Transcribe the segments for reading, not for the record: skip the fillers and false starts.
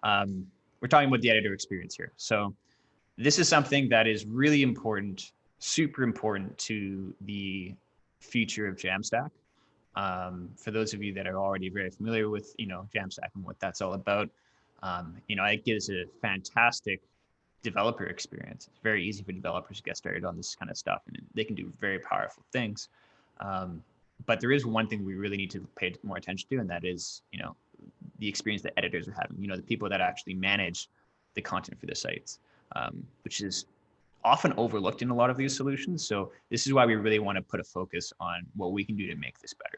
we're talking about the editor experience here. So this is something that is really important, super important to the future of Jamstack. For those of you that are already very familiar with, Jamstack and what that's all about, it gives a fantastic developer experience. It's very easy for developers to get started on this kind of stuff, and they can do very powerful things. But there is one thing we really need to pay more attention to, and that is, the experience that editors are having, the people that actually manage the content for the sites, which is often overlooked in a lot of these solutions. So this is why we really want to put a focus on what we can do to make this better.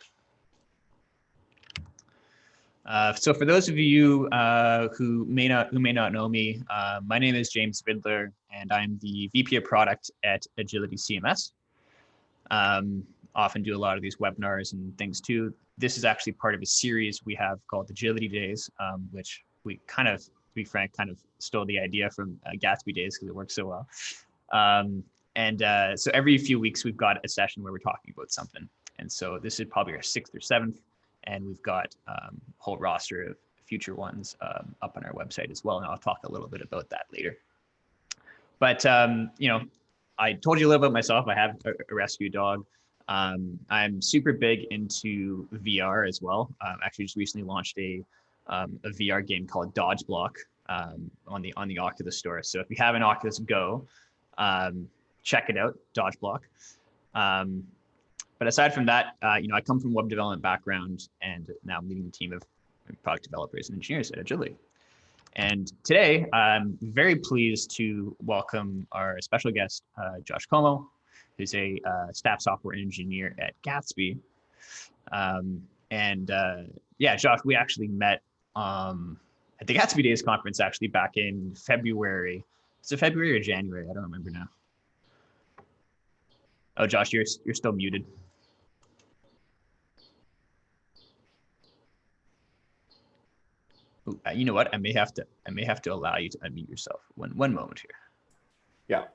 So for those of you who may not know me, my name is James Vidler, and I'm the VP of Product at Agility CMS. Often do a lot of these webinars and things too. This is actually part of a series we have called Agility Days, which we kind of, to be frank, kind of stole the idea from Gatsby Days because it works so well. So every few weeks we've got a session where we're talking about something. And so this is probably our 6th or 7th. And we've got a whole roster of future ones up on our website as well. And I'll talk a little bit about that later. But, I told you a little about myself. I have a rescue dog. I'm super big into VR as well. Actually just recently launched a VR game called Dodge Block on the Oculus store. So if you have an Oculus Go, check it out, Dodge Block. But aside from that, I come from web development background, and now I'm leading a team of product developers and engineers at Agility. And today, I'm very pleased to welcome our special guest, Josh Como, who's a staff software engineer at Gatsby. Josh, we actually met at the Gatsby Days conference actually back in February. Is it February or January? I don't remember now. Oh, Josh, you're still muted. Ooh, you know what? I may have to allow you to unmute yourself. One moment here. Yeah.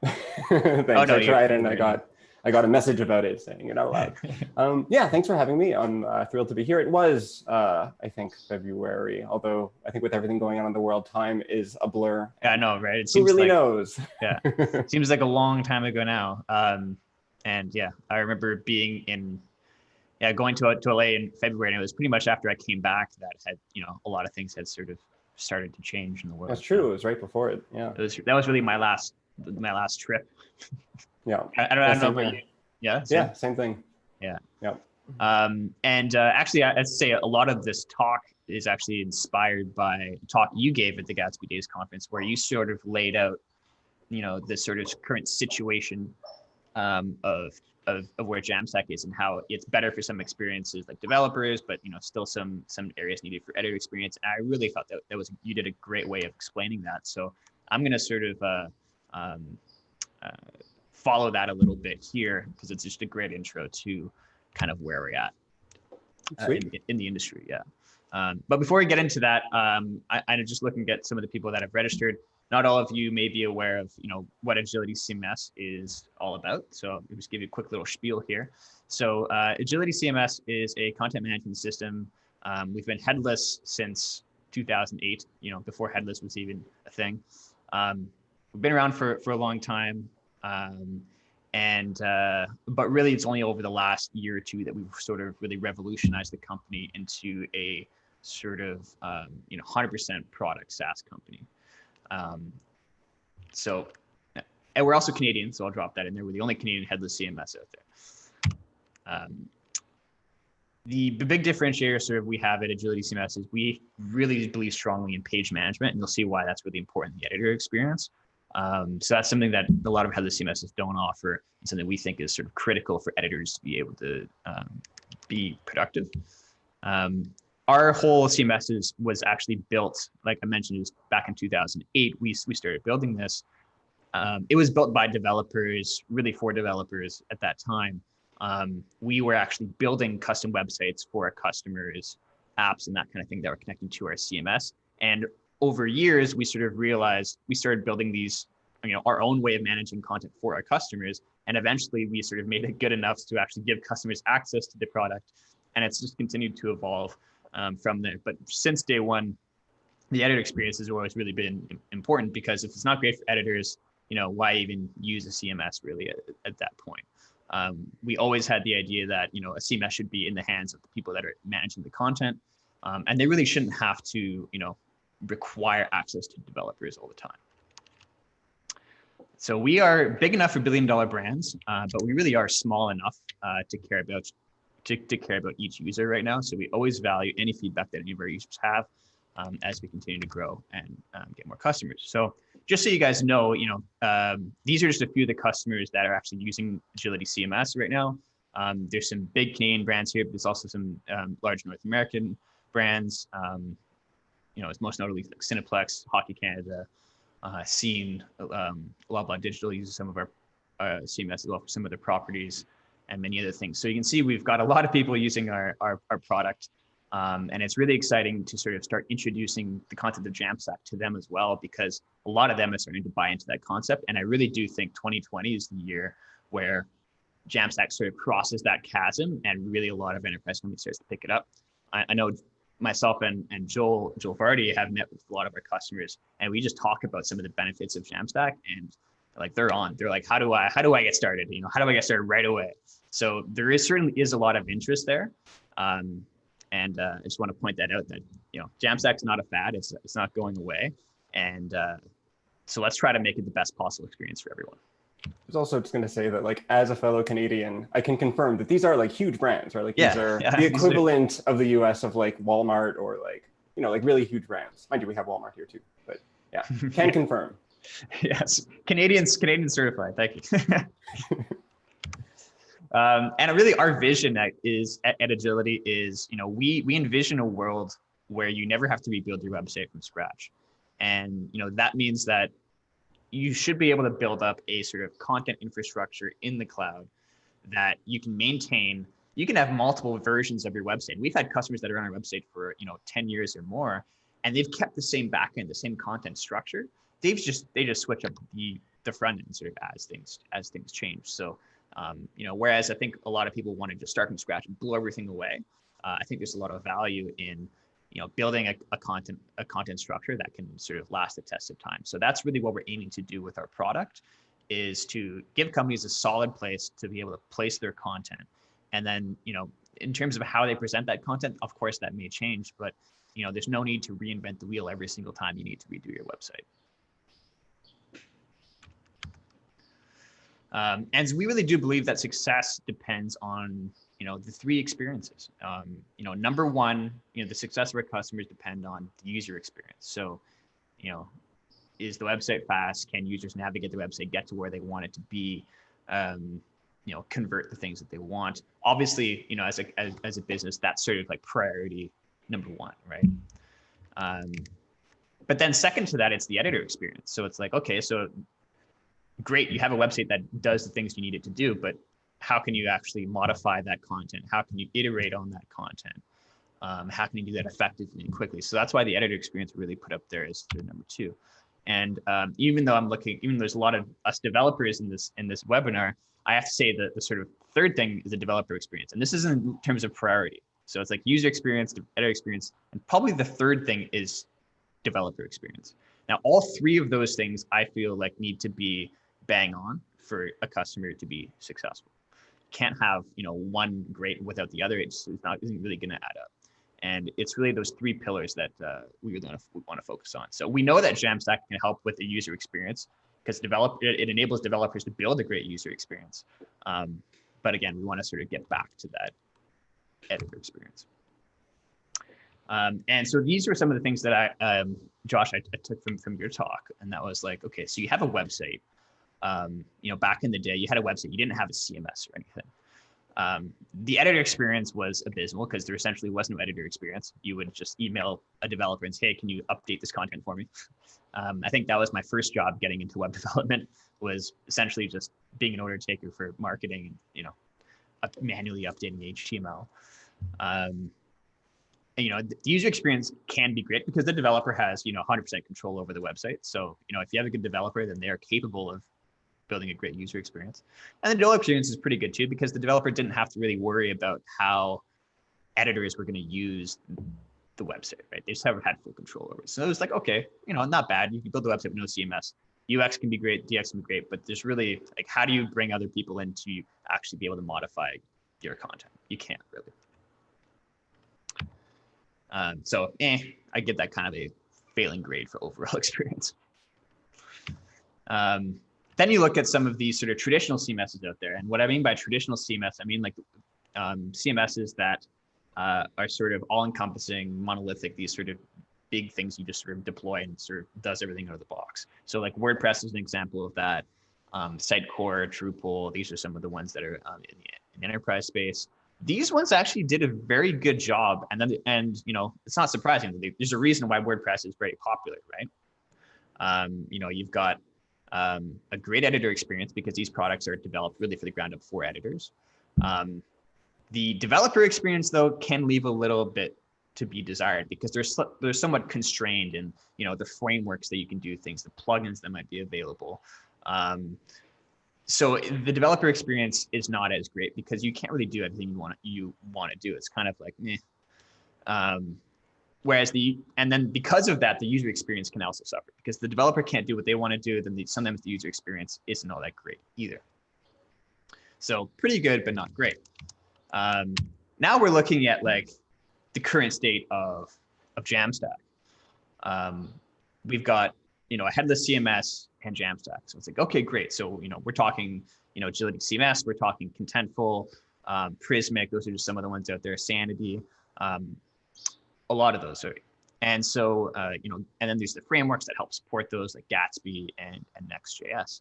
Thanks. Oh, no, I tried and I got a message about it saying it out loud. Yeah, thanks for having me. I'm thrilled to be here. It was, I think, February, although I think with everything going on in the world, time is a blur. Yeah, I know, right? Who really knows? Yeah, it seems like a long time ago now. And yeah, I remember being going to LA in February, and it was pretty much after I came back that had, a lot of things had sort of started to change in the world. That's true. It was right before it. Yeah. That was really my last trip. Yeah. I don't know about you. Yeah. Yeah. Same thing. Yeah. Yeah. Actually, I'd say a lot of this talk is actually inspired by a talk you gave at the Gatsby Days conference, where you sort of laid out, the sort of current situation of where Jamstack is and how it's better for some experiences like developers, but still some areas needed for editor experience. And I really thought that you did a great way of explaining that. So I'm going to sort of follow that a little bit here, because it's just a great intro to kind of where we're at in the industry. Yeah. But before we get into that, I'm just looking at some of the people that have registered. Not all of you may be aware of, what Agility CMS is all about. So I'll just give you a quick little spiel here. So Agility CMS is a content management system. We've been headless since 2008, before headless was even a thing. We've been around for a long time. But really it's only over the last year or two that we've sort of really revolutionized the company into a sort of, 100% product SaaS company. And we're also Canadian, so I'll drop that in there. We're the only Canadian headless CMS out there. The big differentiator sort of we have at Agility CMS is we really believe strongly in page management, and you'll see why that's really important in the editor experience. So that's something that a lot of headless CMSs don't offer, and something we think is sort of critical for editors to be able to be productive. Our whole CMS was actually built, like I mentioned, it was back in 2008. We started building this. It was built by developers, really for developers at that time. We were actually building custom websites for our customers, apps and that kind of thing that were connecting to our CMS. And over years, we sort of realized we started building these, our own way of managing content for our customers. And eventually we sort of made it good enough to actually give customers access to the product. And it's just continued to evolve from there. But since day one, the editor experience has always really been important, because if it's not great for editors, why even use a CMS really at that point? We always had the idea that, a CMS should be in the hands of the people that are managing the content. And they really shouldn't have to, require access to developers all the time. So we are big enough for billion-dollar brands, but we really are small enough to care about each user right now. So we always value any feedback that any of our users have as we continue to grow and get more customers. So just so you guys know, these are just a few of the customers that are actually using Agility CMS right now. There's some big Canadian brands here, but there's also some large North American brands. It's most notably like Cineplex, Hockey Canada, Scene, Loblaw Digital uses some of our CMS as well for some of their properties and many other things. So you can see we've got a lot of people using our product. And it's really exciting to sort of start introducing the concept of Jamstack to them as well, because a lot of them are starting to buy into that concept. And I really do think 2020 is the year where Jamstack sort of crosses that chasm, and really a lot of enterprise companies starts to pick it up. I know myself and Joel Vardy have met with a lot of our customers, and we just talk about some of the benefits of Jamstack, and like they're like, how do I get started? How do I get started right away? So there certainly is a lot of interest there. And I just want to point that out, that Jamstack's not a fad. It's not going away, and so let's try to make it the best possible experience for everyone. I was also just going to say that, like, as a fellow Canadian, I can confirm that these are like huge brands, right? Like these are the equivalent of the US of like Walmart, or like, like really huge brands. Mind you, we have Walmart here too, but yeah, can confirm. Yes, Canadian certified. Thank you. And really our vision at Agility is, we envision a world where you never have to rebuild your website from scratch. And, that means that you should be able to build up a sort of content infrastructure in the cloud that you can maintain. You can have multiple versions of your website. We've had customers that are on our website for, 10 years or more, and they've kept the same backend, the same content structure. They just switch up the front end sort of as things change. So, whereas I think a lot of people want to just start from scratch and blow everything away, I think there's a lot of value in, building a content structure that can sort of last the test of time. So that's really what we're aiming to do with our product, is to give companies a solid place to be able to place their content. And then, in terms of how they present that content, of course, that may change, but, there's no need to reinvent the wheel every single time you need to redo your website. And so we really do believe that success depends on, the three experiences. Number one, the success of our customers depend on the user experience. So, is the website fast? Can users navigate the website, get to where they want it to be? Convert the things that they want. Obviously, as a business, that's sort of like priority number one, right? But then second to that, it's the editor experience. So it's like, okay, so great, you have a website that does the things you need it to do, but how can you actually modify that content? How can you iterate on that content? How can you do that effectively and quickly? So that's why the editor experience really put up there as the number two. And even though there's a lot of us developers in this webinar, I have to say that the sort of third thing is the developer experience. And this is in terms of priority. So it's like user experience, editor experience, and probably the third thing is developer experience. Now, all three of those things I feel like need to be bang on for a customer to be successful. Can't have one great without the other. Isn't really going to add up. And it's really those three pillars that we really want to focus on. So we know that Jamstack can help with the user experience, because it enables developers to build a great user experience. But again, we want to sort of get back to that editor experience. And so these were some of the things that Josh, I took from your talk, and that was like, okay, so you have a website. Back in the day, you had a website, you didn't have a CMS or anything. The editor experience was abysmal, because there essentially was no editor experience. You would just email a developer and say, hey, can you update this content for me? I think that was my first job getting into web development, was essentially just being an order taker for marketing, manually updating HTML. The user experience can be great because the developer has, 100% control over the website. So, if you have a good developer, then they are capable of building a great user experience. And the developer experience is pretty good too, because the developer didn't have to really worry about how editors were going to use the website, right? They just haven't had full control over it. So it was like, okay, not bad. You can build the website with no CMS. UX can be great, DX can be great, but there's really like, how do you bring other people in to actually be able to modify your content? You can't really. So I get that kind of a failing grade for overall experience. Then you look at some of these sort of traditional CMSs out there. And what I mean by traditional CMS, I mean like CMSs that are sort of all-encompassing, monolithic, these sort of big things you just sort of deploy and sort of does everything out of the box. So like WordPress is an example of that. Sitecore, Drupal, these are some of the ones that are in the enterprise space. These ones actually did a very good job. And then, it's not surprising. There's a reason why WordPress is very popular, right? You've got a great editor experience because these products are developed really for the ground up for editors. The developer experience, though, can leave a little bit to be desired because they're somewhat constrained in the frameworks that you can do things, the plugins that might be available. So the developer experience is not as great because you can't really do everything you want to do. It's kind of like meh. Whereas then because of that, the user experience can also suffer because the developer can't do what they want to do. Then sometimes the user experience isn't all that great either. So pretty good, but not great. Now we're looking at like the current state of Jamstack. We've got a headless CMS and Jamstack. So it's like, okay, great. So we're talking Agility CMS, we're talking Contentful, Prismic. Those are just some of the ones out there. Sanity, a lot of those. And so and then there's the frameworks that help support those like Gatsby and Next.js.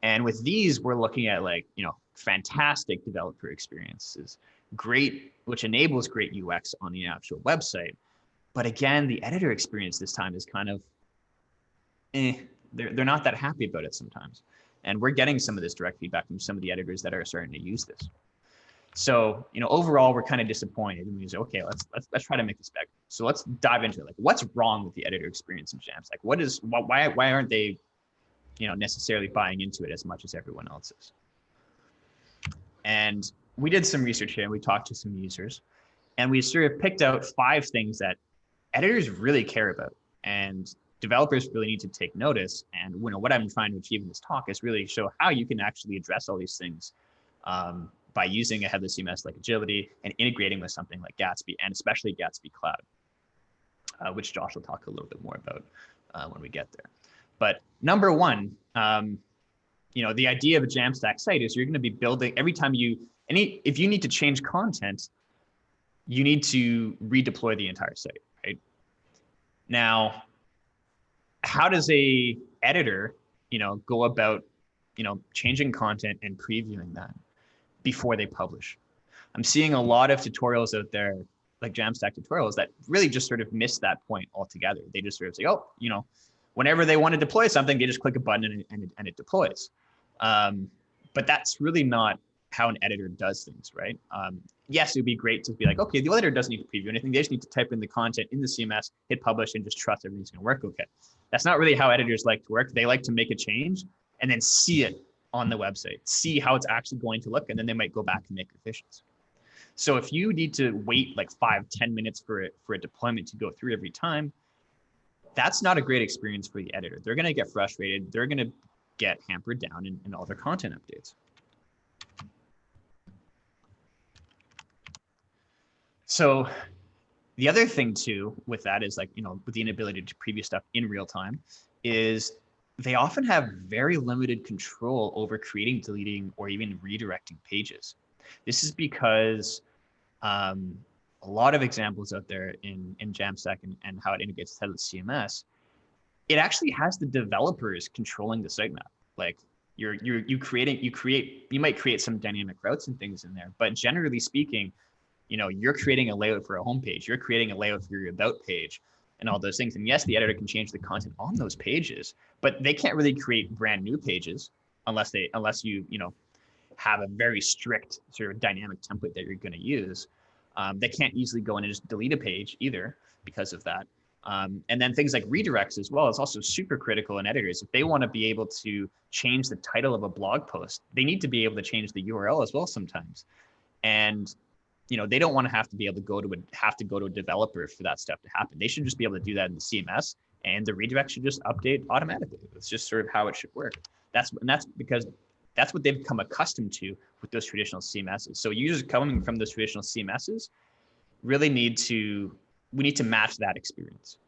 And with these, we're looking at like, fantastic developer experiences, great, which enables great UX on the actual website. But again, the editor experience this time is kind of, they're not that happy about it sometimes. And we're getting some of this direct feedback from some of the editors that are starting to use this. So, overall, we're kind of disappointed. And we say, okay, let's try to make this better. So let's dive into it. Like, what's wrong with the editor experience in Jamstack? Why aren't they necessarily buying into it as much as everyone else is? And we did some research here and we talked to some users and we sort of picked out 5 things that editors really care about and developers really need to take notice. And what I'm trying to achieve in this talk is really show how you can actually address all these things by using a headless CMS like Agility and integrating with something like Gatsby and especially Gatsby Cloud, which Josh will talk a little bit more about when we get there. But number one, the idea of a Jamstack site is you're going to be building every time if you need to change content, you need to redeploy the entire site, right? Now, how does a editor, go about, changing content and previewing that before they publish? I'm seeing a lot of tutorials out there, like Jamstack tutorials, that really just sort of miss that point altogether. They just sort of say, oh, whenever they want to deploy something, they just click a button and it deploys. But that's really not how an editor does things, right? Yes, it would be great to be like, okay, the editor doesn't need to preview anything. They just need to type in the content in the CMS, hit publish, and just trust everything's going to work okay. That's not really how editors like to work. They like to make a change and then see it on the website, see how it's actually going to look, and then they might go back and make revisions. So if you need to wait like 5-10 minutes for a deployment to go through every time, that's not a great experience for the editor. They're going to get frustrated. They're going to get hampered down in all their content updates. So the other thing too with that is like, with the inability to preview stuff in real time is they often have very limited control over creating, deleting, or even redirecting pages. This is because a lot of examples out there in Jamstack and how it integrates with Headless CMS, it actually has the developers controlling the sitemap. Like you might create some dynamic routes and things in there, but generally speaking, you're creating a layout for a homepage, you're creating a layout for your about page and all those things. And yes, the editor can change the content on those pages, but they can't really create brand new pages unless you have a very strict sort of dynamic template that you're going to use. They can't easily go in and just delete a page either because of that. And then things like redirects as well is also super critical in editors. If they want to be able to change the title of a blog post, they need to be able to change the URL as well sometimes. And they don't want to have to be able to go to a developer for that stuff to happen. They should just be able to do that in the CMS, and the redirect should just update automatically. It's just sort of how it should work. That's because that's what they've become accustomed to with those traditional CMSs. So users coming from those traditional CMSs really need to match that experience.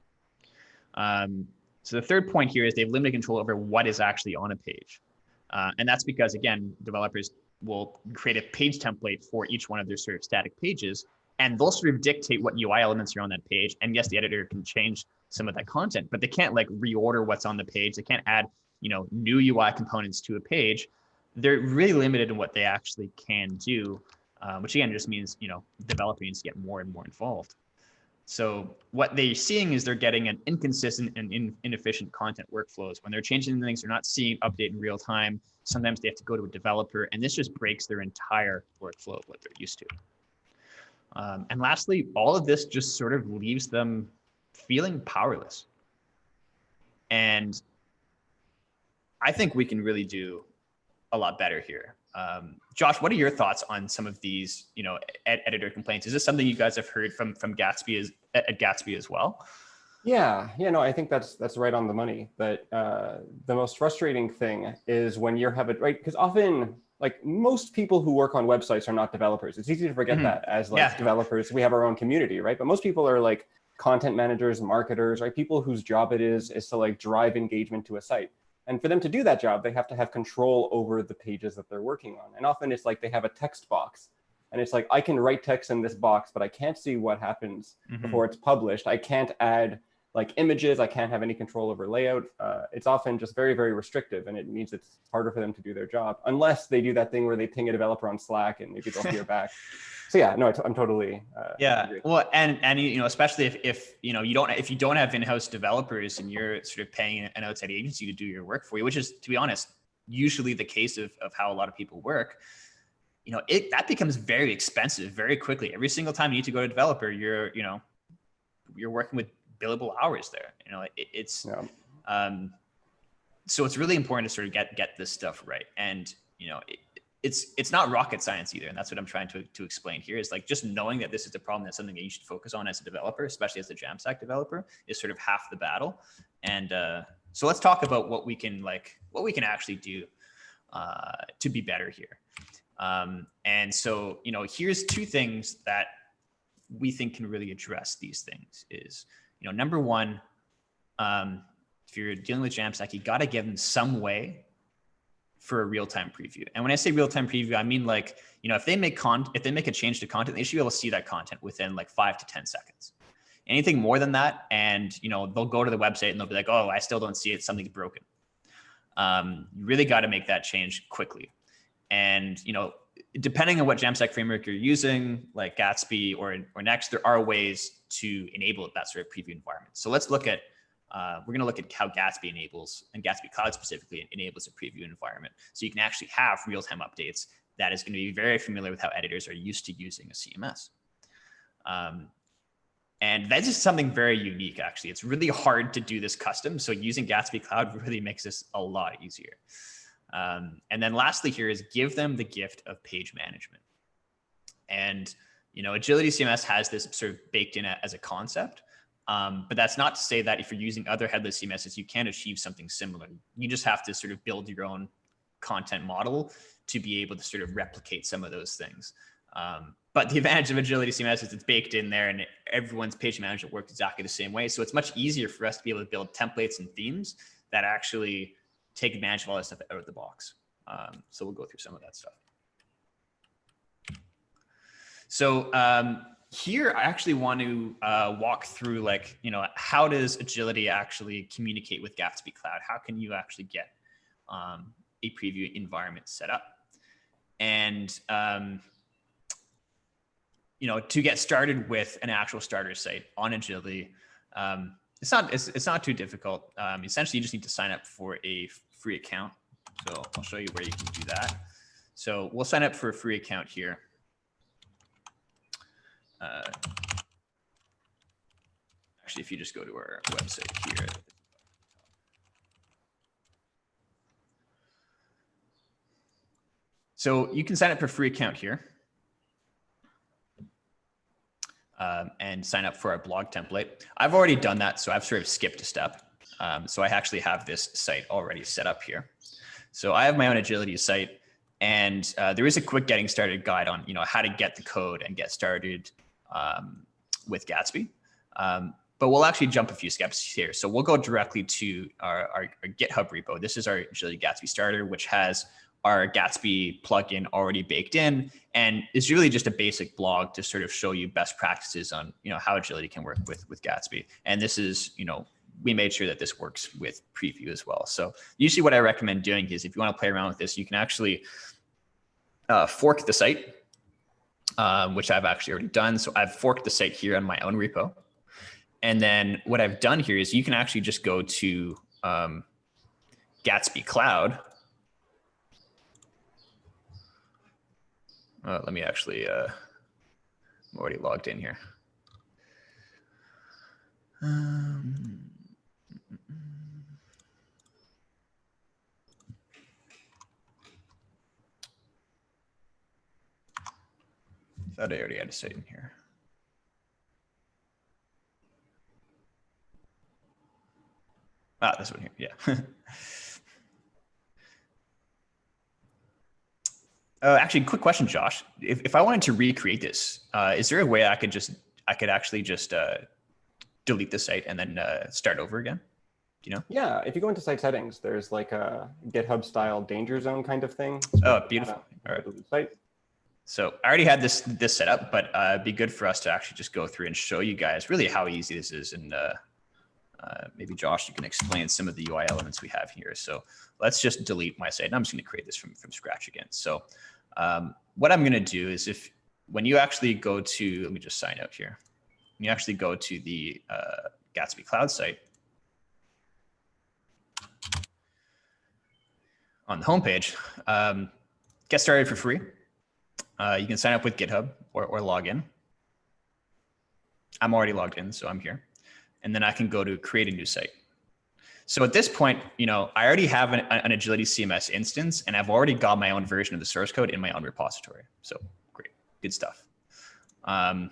So the third point here is they've limited control over what is actually on a page. And that's because, again, developers will create a page template for each one of their sort of static pages, and they'll sort of dictate what UI elements are on that page. And yes, the editor can change some of that content, but they can't like reorder what's on the page. They can't add, new UI components to a page. They're really limited in what they actually can do, which again just means, developer needs to get more and more involved. So what they're seeing is they're getting an inconsistent and inefficient content workflows. When they're changing things, they're not seeing update in real time. Sometimes they have to go to a developer, and this just breaks their entire workflow of what they're used to. And lastly, all of this just sort of leaves them feeling powerless. And I think we can really do a lot better here. Josh, what are your thoughts on some of these, editor complaints? Is this something you guys have heard from Gatsby at Gatsby as well? Yeah, no, I think that's right on the money. But the most frustrating thing is when you have it, right? Because often, like most people who work on websites are not developers. It's easy to forget that as like developers, we have our own community, right? But most people are like content managers, marketers, right? People whose job it is to like drive engagement to a site. And for them to do that job, they have to have control over the pages that they're working on. And often it's like they have a text box. And it's like, I can write text in this box, but I can't see what happens before it's published. I can't add like images. I can't have any control over layout. It's often just very, very restrictive. And it means it's harder for them to do their job, unless they do that thing where they ping a developer on Slack and maybe they'll hear back. So yeah, no, I'm totally agree. Well, and especially if you don't have in-house developers and you're sort of paying an outside agency to do your work for you, which is, to be honest, usually the case of how a lot of people work, that becomes very expensive very quickly. Every single time you need to go to a developer, you're working with billable hours there. So it's really important to sort of get this stuff right. And it's not rocket science either. And that's what I'm trying to explain here, is like just knowing that this is a problem, that's something that you should focus on as a developer, especially as a Jamstack developer, is sort of half the battle. And so let's talk about what we can actually do to be better here. And so, here's two things that we think can really address these things is, number one, if you're dealing with Jamstack, you got to give them some way for a real-time preview. And when I say real-time preview, I mean like, if they make a change to content, they should be able to see that content within like 5 to 10 seconds. Anything more than that, and they'll go to the website and they'll be like, oh, I still don't see it, something's broken. You really got to make that change quickly. And depending on what Jamstack framework you're using, like Gatsby or Next, there are ways to enable that sort of preview environment. So let's look at we're going to look at how Gatsby enables, and Gatsby Cloud specifically enables a preview environment. So you can actually have real-time updates that is going to be very familiar with how editors are used to using a CMS. And that's just something very unique, actually. It's really hard to do this custom. So using Gatsby Cloud really makes this a lot easier. And then lastly here is give them the gift of page management. And, Agility CMS has this sort of baked in as a concept. But that's not to say that if you're using other headless CMSs, you can't achieve something similar. You just have to sort of build your own content model to be able to sort of replicate some of those things. But the advantage of Agility CMS is it's baked in there, and everyone's page management works exactly the same way. So it's much easier for us to be able to build templates and themes that actually take advantage of all that stuff out of the box. So we'll go through some of that stuff. So here, I actually want to walk through how does Agility actually communicate with Gatsby Cloud? How can you actually get a preview environment set up? And to get started with an actual starter site on Agility, it's not too difficult. Essentially, you just need to sign up for a free account. So I'll show you where you can do that. So we'll sign up for a free account here. Actually, if you just go to our website here. So you can sign up for a free account here. and sign up for our blog template. I've already done that, so I've sort of skipped a step. So I actually have this site already set up here. So I have my own Agility site, and there is a quick getting started guide on how to get the code and get started with Gatsby. But we'll actually jump a few steps here. So we'll go directly to our GitHub repo. This is our Agility Gatsby starter, which has our Gatsby plugin already baked in, and is really just a basic blog to sort of show you best practices on how Agility can work with Gatsby. And this is we made sure that this works with preview as well. So usually what I recommend doing is, if you want to play around with this, you can actually fork the site, which I've actually already done. So I've forked the site here on my own repo. And then what I've done here is you can actually just go to Gatsby Cloud. Let me actually, I'm already logged in here. Thought I already had a site in here. This one here, yeah. Actually, quick question, Josh. If I wanted to recreate this, is there a way I could actually just delete the site and then start over again? Do you know? Yeah, if you go into site settings, there's like a GitHub style danger zone kind of thing. Oh, beautiful. All right. Site. So I already had this set up, but it'd be good for us to actually just go through and show you guys really how easy this is. And maybe Josh, you can explain some of the UI elements we have here. So let's just delete my site. And I'm just going to create this from scratch again. So what I'm going to do is, when you actually go to, let me just sign out here. When you actually go to the Gatsby Cloud site, on the homepage, get started for free. You can sign up with GitHub or log in. I'm already logged in, so I'm here. And then I can go to create a new site. So at this point, I already have an Agility CMS instance, and I've already got my own version of the source code in my own repository. So great, good stuff. There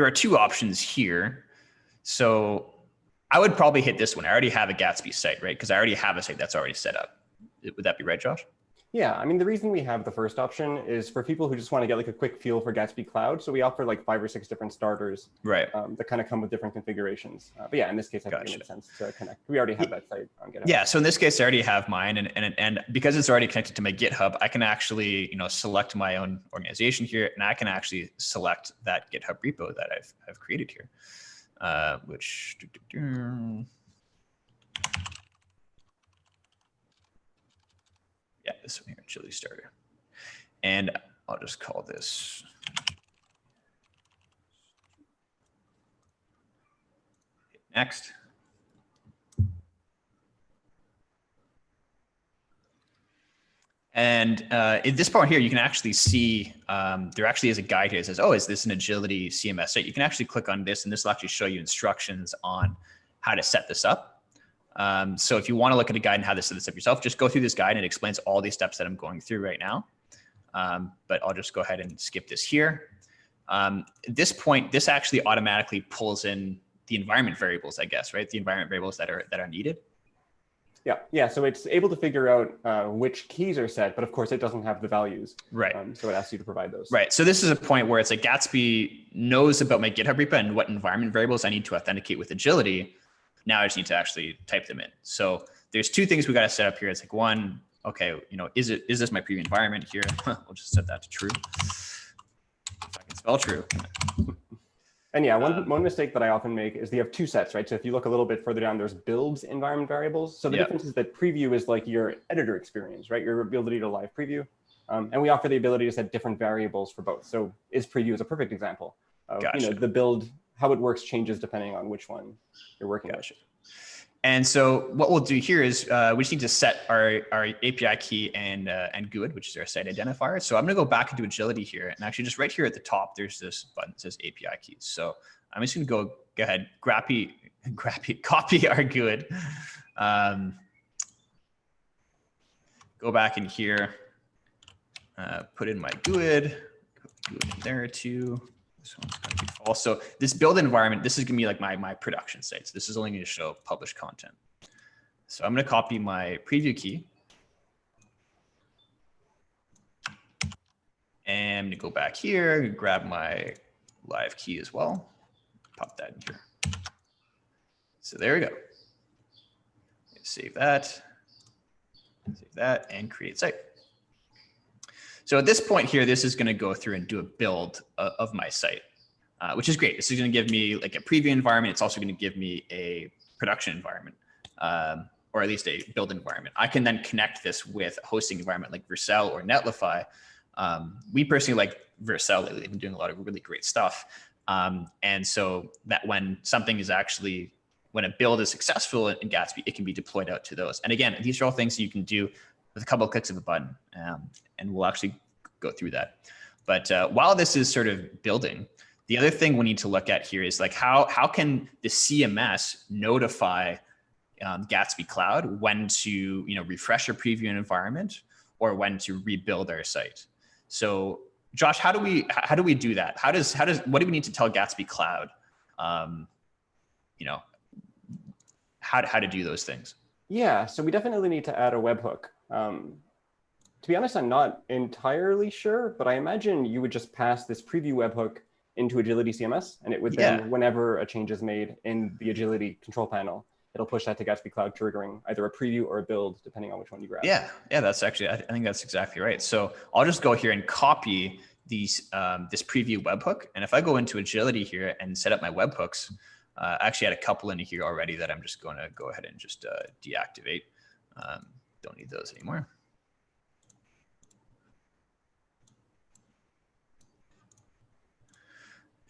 are two options here. So I would probably hit this one. I already have a Gatsby site, right? Because I already have a site that's already set up. Would that be right, Josh? Yeah, I mean, the reason we have the first option is for people who just want to get like a quick feel for Gatsby Cloud. So we offer like 5 or 6 different starters, right? That kind of come with different configurations. But yeah, in this case, I think it makes sense to connect. We already have that site on GitHub. Yeah, so in this case, I already have mine, and because it's already connected to my GitHub, I can actually select my own organization here, and I can actually select that GitHub repo that I've created here, which. Yeah, this one here, Agility Starter. And I'll just call this. Hit next. And at this point here, you can actually see there actually is a guide here that says, oh, is this an Agility CMS site? You can actually click on this, and this will actually show you instructions on how to set this up. So if you want to look at a guide and how to set this up yourself, just go through this guide, and it explains all these steps that I'm going through right now. But I'll just go ahead and skip this here. At this point, this actually automatically pulls in the environment variables, I guess, right? The environment variables that are needed. Yeah. So it's able to figure out which keys are set, but of course it doesn't have the values. Right. So it asks you to provide those. Right. So this is a point where it's like Gatsby knows about my GitHub repo and what environment variables I need to authenticate with Agility. Now I just need to actually type them in. So there's 2 things we got to set up here. It's like, one, okay, is this my preview environment here? We'll just set that to true. If I can spell true. And yeah, one mistake that I often make is you have 2 sets, right? So if you look a little bit further down, there's builds environment variables. So the difference is that preview is like your editor experience, right? Your ability to live preview. And we offer the ability to set different variables for both. So is preview is a perfect example of, the build, how it works changes depending on which one you're working with. And so what we'll do here is we just need to set our API key and GUID, which is our site identifier. So I'm going to go back into Agility here, and actually just right here at the top, there's this button that says API keys. So I'm just going to go ahead, copy our GUID, go back in here, put in my GUID, in there too. This one's going to also this build environment, this is gonna be like my production site. So this is only gonna show published content. So I'm gonna copy my preview key. And I'm gonna go back here, grab my live key as well. Pop that in here. So there we go. Save that, and create site. So at this point here, this is gonna go through and do a build of my site, which is great. This is gonna give me like a preview environment. It's also gonna give me a production environment, or at least a build environment. I can then connect this with a hosting environment like Vercel or Netlify. We personally like Vercel lately. They've been doing a lot of really great stuff. And so that when something is actually, when a build is successful in Gatsby, it can be deployed out to those. And again, these are all things you can do with a couple of clicks of a button, and we'll actually go through that. But while this is sort of building, the other thing we need to look at here is like how can the CMS notify Gatsby Cloud when to refresh a preview environment or when to rebuild our site. So Josh, how do we do that? What do we need to tell Gatsby Cloud? How to do those things? Yeah, so we definitely need to add a webhook. To be honest, I'm not entirely sure, but I imagine you would just pass this preview webhook into Agility CMS, and it would then, whenever a change is made in the Agility control panel, it'll push that to Gatsby Cloud, triggering either a preview or a build, depending on which one you grab. Yeah, that's actually, I think that's exactly right. So I'll just go here and copy these this preview webhook, and if I go into Agility here and set up my webhooks, I actually had a couple in here already that I'm just going to go ahead and just deactivate. Don't need those anymore.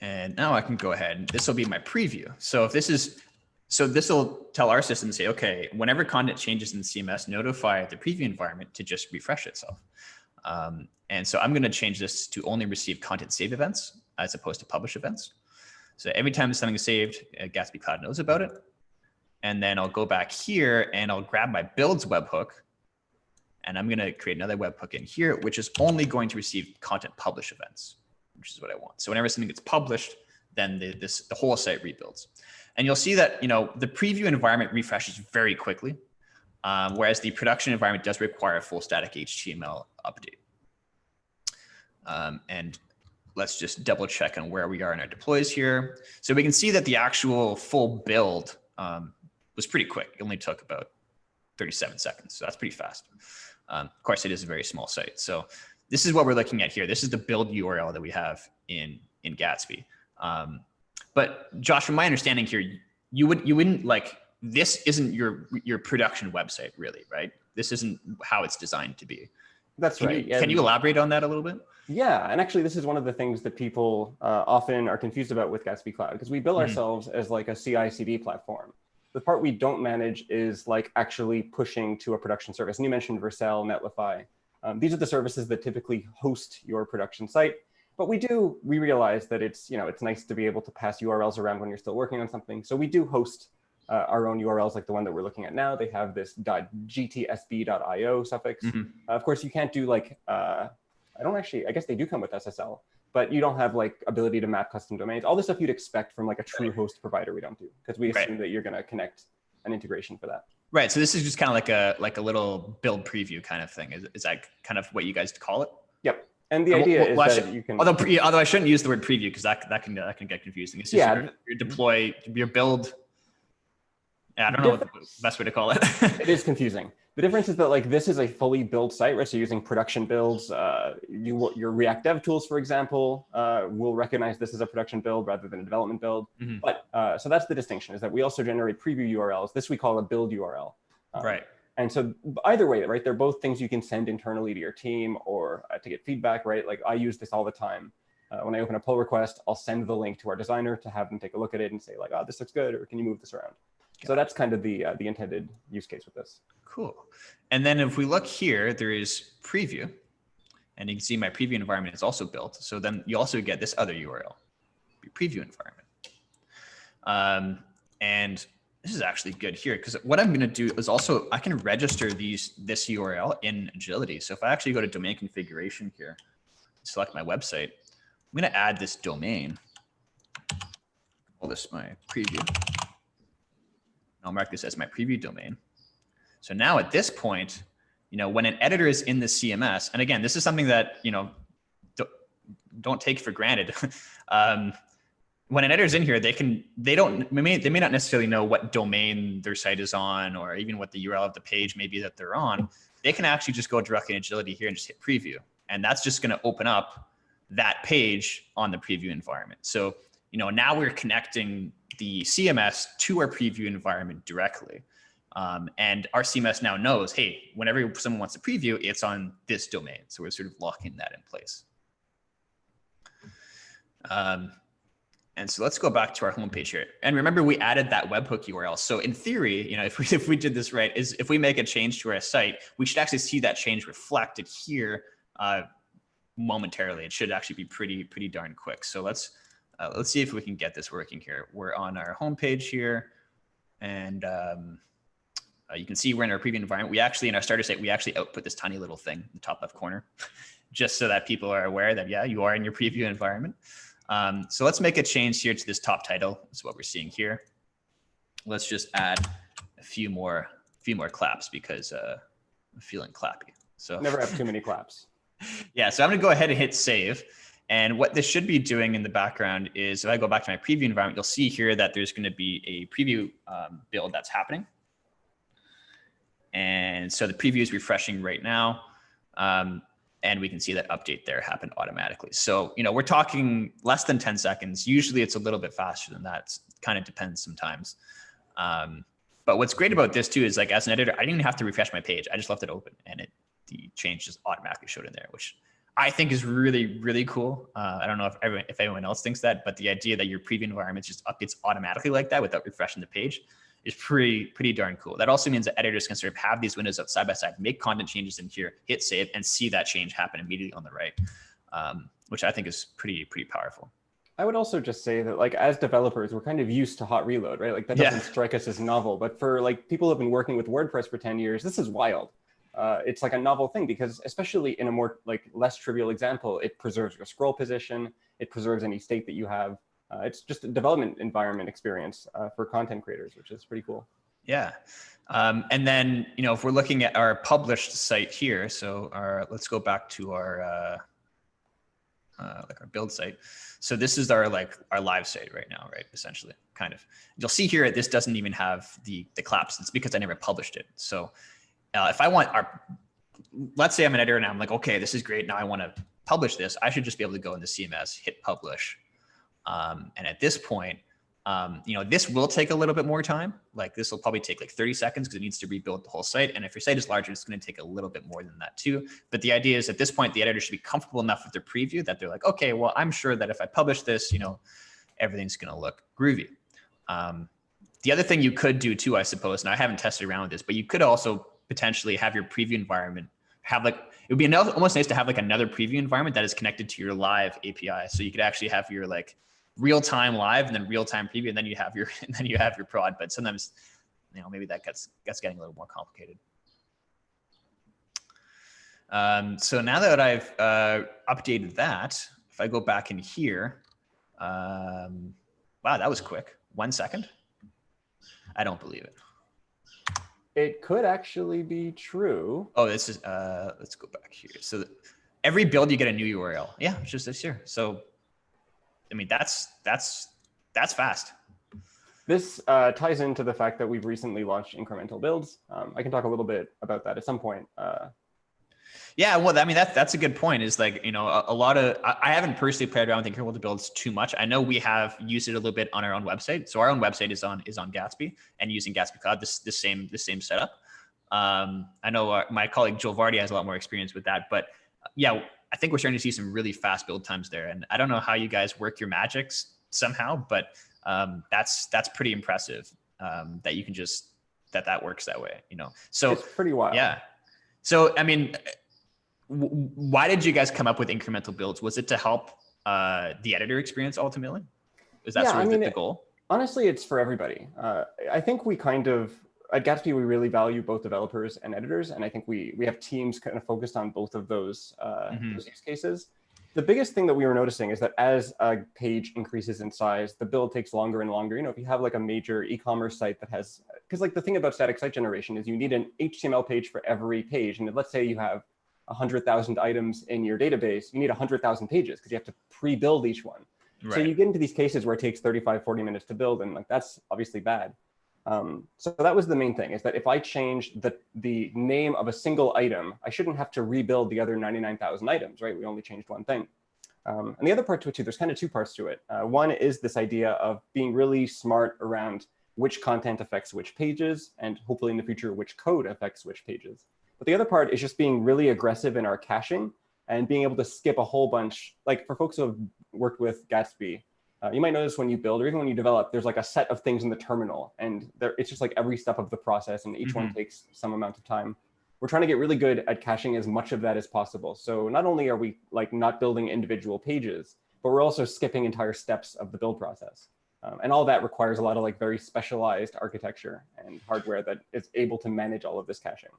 And now I can go ahead and this will be my preview. So if this is, so this will tell our system to say, okay, whenever content changes in the CMS, notify the preview environment to just refresh itself. And so I'm going to change this to only receive content save events as opposed to publish events. So every time something is saved, Gatsby Cloud knows about it. And then I'll go back here and I'll grab my builds webhook. And I'm going to create another webhook in here, which is only going to receive content publish events, which is what I want. So whenever something gets published, then the whole site rebuilds. And you'll see that the preview environment refreshes very quickly, whereas the production environment does require a full static HTML update. And let's just double check on where we are in our deploys here. So we can see that the actual full build was pretty quick. It only took about 37 seconds. So that's pretty fast. Of course, it is a very small site. So this is what we're looking at here. This is the build URL that we have in Gatsby. But Josh, from my understanding here, you wouldn't like, this isn't your production website really, right? This isn't how it's designed to be. That's right. Can you elaborate on that a little bit? Yeah, and actually this is one of the things that people often are confused about with Gatsby Cloud, because we bill ourselves as like a CI/CD platform. The part we don't manage is like actually pushing to a production service. And you mentioned Vercel, Netlify. These are the services that typically host your production site. But we realize that it's nice to be able to pass URLs around when you're still working on something. So we do host our own URLs like the one that we're looking at now. They have this .gtsb.io suffix. Of course, you can't do like, I guess they do come with SSL, but you don't have like ability to map custom domains. All the stuff you'd expect from like a true host provider, we don't do, because we assume that you're going to connect an integration for that. Right. So this is just kind of like a little build preview kind of thing. Is that kind of what you guys call it? Yep. And the idea is that you can. Although I shouldn't use the word preview because that can get confusing. It's just your deploy, your build. Yeah, I don't know what the best way to call it. It is confusing. The difference is that like this is a fully built site, right? So using production builds, your React Dev tools, for example, will recognize this as a production build rather than a development build. But so that's the distinction, is that we also generate preview URLs. This we call a build URL. Right. And so either way, right, they're both things you can send internally to your team or to get feedback, right? Like I use this all the time. When I open a pull request, I'll send the link to our designer to have them take a look at it and say like, oh, this looks good, or can you move this around? So that's kind of the intended use case with this. Cool. And then if we look here, there is preview, and you can see my preview environment is also built. So then you also get this other URL, your preview environment. And this is actually good here because what I'm going to do is also I can register this URL in Agility. So if I actually go to domain configuration here, select my website, I'm going to add this domain. call this my preview. I'll mark this as my preview domain. So now at this point, when an editor is in the CMS, and again, this is something that, don't take for granted. When an editor's in here, they may not necessarily know what domain their site is on, or even what the URL of the page may be that they're on. They can actually just go directly in Agility here and just hit preview. And that's just going to open up that page on the preview environment. So, now we're connecting the CMS to our preview environment directly. And our CMS now knows, hey, whenever someone wants to preview, it's on this domain. So we're sort of locking that in place. And so let's go back to our homepage here. And remember, we added that webhook URL. So in theory, if we did this right, if we make a change to our site, we should actually see that change reflected here momentarily. It should actually be pretty darn quick. So let's see if we can get this working here. We're on our homepage here, and you can see we're in our preview environment. We actually, in our starter site, we actually output this tiny little thing in the top left corner, just so that people are aware that, yeah, you are in your preview environment. So let's make a change here to this top title. That's what we're seeing here. Let's just add a few more claps because I'm feeling clappy. So never have too many claps. Yeah, so I'm gonna go ahead and hit save. And what this should be doing in the background is, if I go back to my preview environment, you'll see here that there's gonna be a preview build that's happening. And so the preview is refreshing right now. And we can see that update there happened automatically. So, we're talking less than 10 seconds. Usually it's a little bit faster than that. It kind of depends sometimes. But what's great about this too is, like, as an editor, I didn't even have to refresh my page. I just left it open and the change just automatically showed in there, which I think is really, really cool. I don't know if anyone else thinks that, but the idea that your preview environment just updates automatically like that without refreshing the page is pretty darn cool. That also means that editors can sort of have these windows up side by side, make content changes in here, hit save, and see that change happen immediately on the right, which I think is pretty powerful. I would also just say that, like, as developers, we're kind of used to hot reload, right? Like, that doesn't strike us as novel, but for, like, people who have been working with WordPress for 10 years, this is wild. It's like a novel thing because, especially in a more, like, less trivial example, it preserves your scroll position, it preserves any state that you have. It's just a development environment experience for content creators, which is pretty cool. Yeah. And then, if we're looking at our published site here, so let's go back to our build site. So this is our live site right now, right? Essentially, kind of. You'll see here, this doesn't even have the claps. It's because I never published it. So if I want let's say I'm an editor and I'm like, okay, this is great. Now I want to publish this. I should just be able to go into CMS, hit publish. And at this point, this will take a little bit more time. Like, this will probably take like 30 seconds because it needs to rebuild the whole site. And if your site is larger, it's going to take a little bit more than that too. But the idea is, at this point, the editor should be comfortable enough with their preview that they're like, okay, well, I'm sure that if I publish this, everything's going to look groovy. The other thing you could do too, I suppose, and I haven't tested around with this, but you could also potentially have your preview environment have, like, it would be almost nice to have like another preview environment that is connected to your live API. So you could actually have your, like, real-time live and then real-time preview, and then you have your prod. But sometimes, maybe that gets getting a little more complicated. So now that I've updated that, if I go back in here, wow, that was quick. 1 second. I don't believe it. It could actually be true. Oh, this is, let's go back here. So every build, you get a new URL. Yeah, it's just this here. So, I mean, that's fast. This ties into the fact that we've recently launched incremental builds. I can talk a little bit about that at some point. Yeah, well, I mean, that's a good point. Is like, a lot of, I haven't personally played around with incremental builds too much. I know we have used it a little bit on our own website. So our own website is on Gatsby and using Gatsby Cloud, the same setup. I know my colleague Joel Vardy has a lot more experience with that, but yeah, I think we're starting to see some really fast build times there. And I don't know how you guys work your magics somehow, but that's pretty impressive that you can just, that works that way, So it's pretty wild. Yeah. So, I mean, why did you guys come up with incremental builds? Was it to help the editor experience ultimately? Is that sort of the goal? Honestly, it's for everybody. I think we kind of, at Gatsby, we really value both developers and editors. And I think we have teams kind of focused on both of those use cases. The biggest thing that we were noticing is that as a page increases in size, the build takes longer and longer. You know, if you have like a major e-commerce site that has, because like the thing about static site generation is you need an HTML page for every page. And let's say you have 100,000 items in your database, you need 100,000 pages because you have to pre-build each one. Right. So you get into these cases where it takes 35, 40 minutes to build, and like that's obviously bad. So that was the main thing, is that if I change the name of a single item, I shouldn't have to rebuild the other 99,000 items, right? We only changed one thing. And the other part to it too, there's kind of two parts to it. One is this idea of being really smart around which content affects which pages, and hopefully in the future, which code affects which pages. But the other part is just being really aggressive in our caching and being able to skip a whole bunch. Like for folks who have worked with Gatsby, you might notice when you build or even when you develop, there's like a set of things in the terminal, and it's just like every step of the process, and each one takes some amount of time. We're trying to get really good at caching as much of that as possible. So not only are we like not building individual pages, but we're also skipping entire steps of the build process. And all that requires a lot of like very specialized architecture and hardware that is able to manage all of this caching.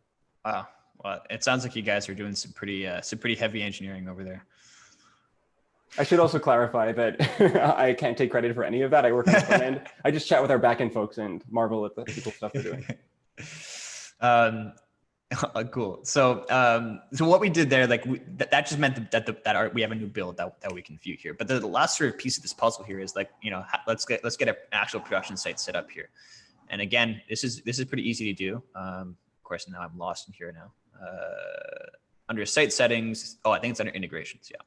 Wow. Well, it sounds like you guys are doing some pretty heavy engineering over there. I should also clarify that I can't take credit for any of that. I work on the front end. I just chat with our backend folks and marvel at the cool stuff they're doing. Cool. So what we did there, like that just meant that we have a new build that we can view here. But the last sort of piece of this puzzle here is like, you know, let's get an actual production site set up here. And again, this is pretty easy to do. Of course, now I'm lost in here now. Under site settings, I think it's under integrations. Yeah.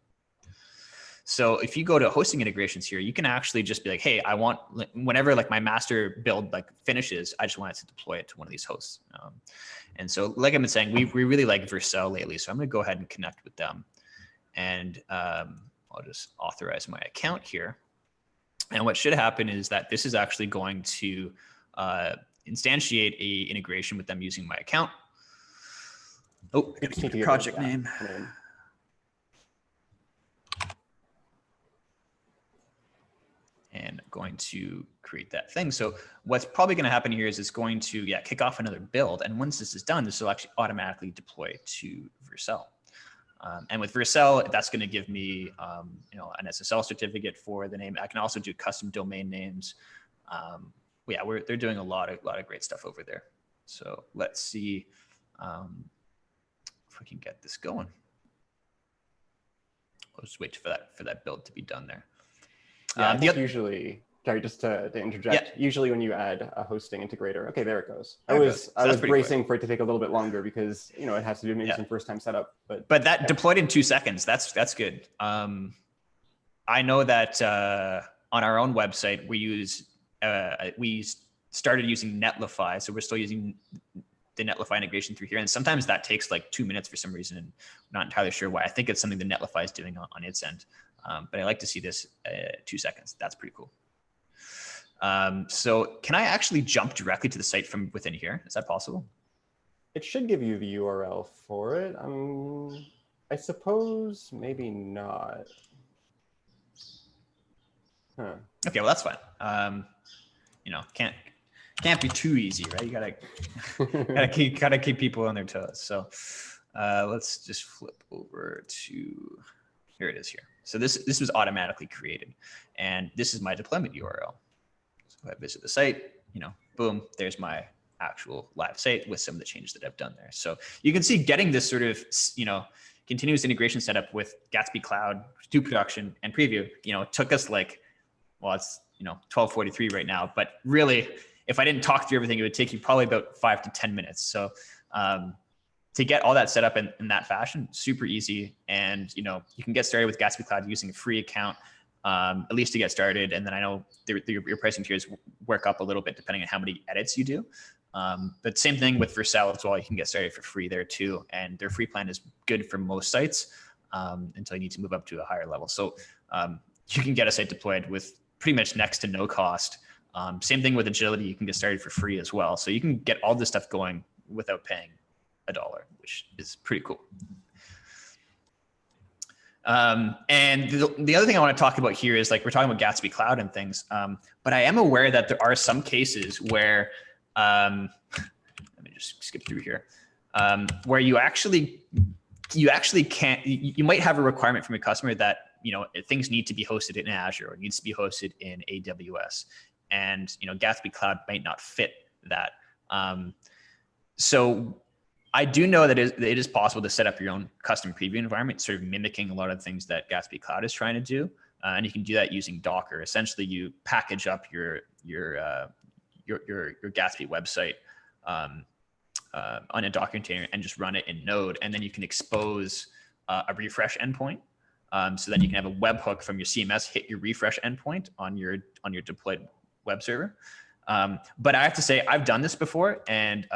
So if you go to hosting integrations here, you can actually just be like, hey, I want, whenever like my master build like finishes, I just want it to deploy it to one of these hosts. And so like I've been saying, we really like Vercel lately. So I'm going to go ahead and connect with them. And I'll just authorize my account here. And what should happen is that this is actually going to instantiate a integration with them using my account. Oh, I gotta keep the project name. And going to create that thing. So what's probably going to happen here is it's going to kick off another build. And once this is done, this will actually automatically deploy to Vercel. And with Vercel, that's going to give me you know, an SSL certificate for the name. I can also do custom domain names. They're doing a lot of great stuff over there. So let's see if we can get this going. I'll just wait for that build to be done there. Yeah, I think usually, sorry, just to interject, usually when you add a hosting integrator, okay, there it goes. I was bracing for it to take a little bit longer because, you know, it has to do maybe some first time setup. But that deployed in 2 seconds. That's good. I know that on our own website, we started using Netlify. So we're still using the Netlify integration through here. And sometimes that takes like 2 minutes for some reason. And I'm not entirely sure why. I think it's something that Netlify is doing on its end. But I like to see this 2 seconds. That's pretty cool. So can I actually jump directly to the site from within here? Is that possible? It should give you the URL for it. I suppose maybe not. Huh. Okay, well, that's fine. You know, can't be too easy, right? You gotta keep people on their toes. So let's just flip over to, here it is here. So this was automatically created, and this is my deployment URL. So if I visit the site, you know, boom, there's my actual live site with some of the changes that I've done there. So you can see getting this sort of, you know, continuous integration setup with Gatsby Cloud to production and preview, you know, it took us like, well, it's, you know, 12:43 right now, but really, if I didn't talk through everything, it would take you probably about 5 to 10 minutes. So to get all that set up in that fashion, super easy. And, you know, you can get started with Gatsby Cloud using a free account, at least to get started. And then I know your pricing tiers work up a little bit depending on how many edits you do. But same thing with Vercel as well. You can get started for free there too. And their free plan is good for most sites until you need to move up to a higher level. So you can get a site deployed with pretty much next to no cost. Same thing with Agility. You can get started for free as well. So you can get all this stuff going without paying $1, which is pretty cool. And the other thing I want to talk about here is, like, we're talking about Gatsby Cloud and things, but I am aware that there are some cases where, let me just skip through here, where you actually you actually can't, you might have a requirement from your customer that, things need to be hosted in Azure or needs to be hosted in AWS. And, Gatsby Cloud might not fit that. So I do know that it is possible to set up your own custom preview environment, sort of mimicking a lot of the things that Gatsby Cloud is trying to do. And you can do that using Docker. Essentially, you package up your Gatsby website on a Docker container and just run it in Node, and then you can expose a refresh endpoint. So then you can have a webhook from your CMS hit your refresh endpoint on your deployed web server. But I have to say, I've done this before, and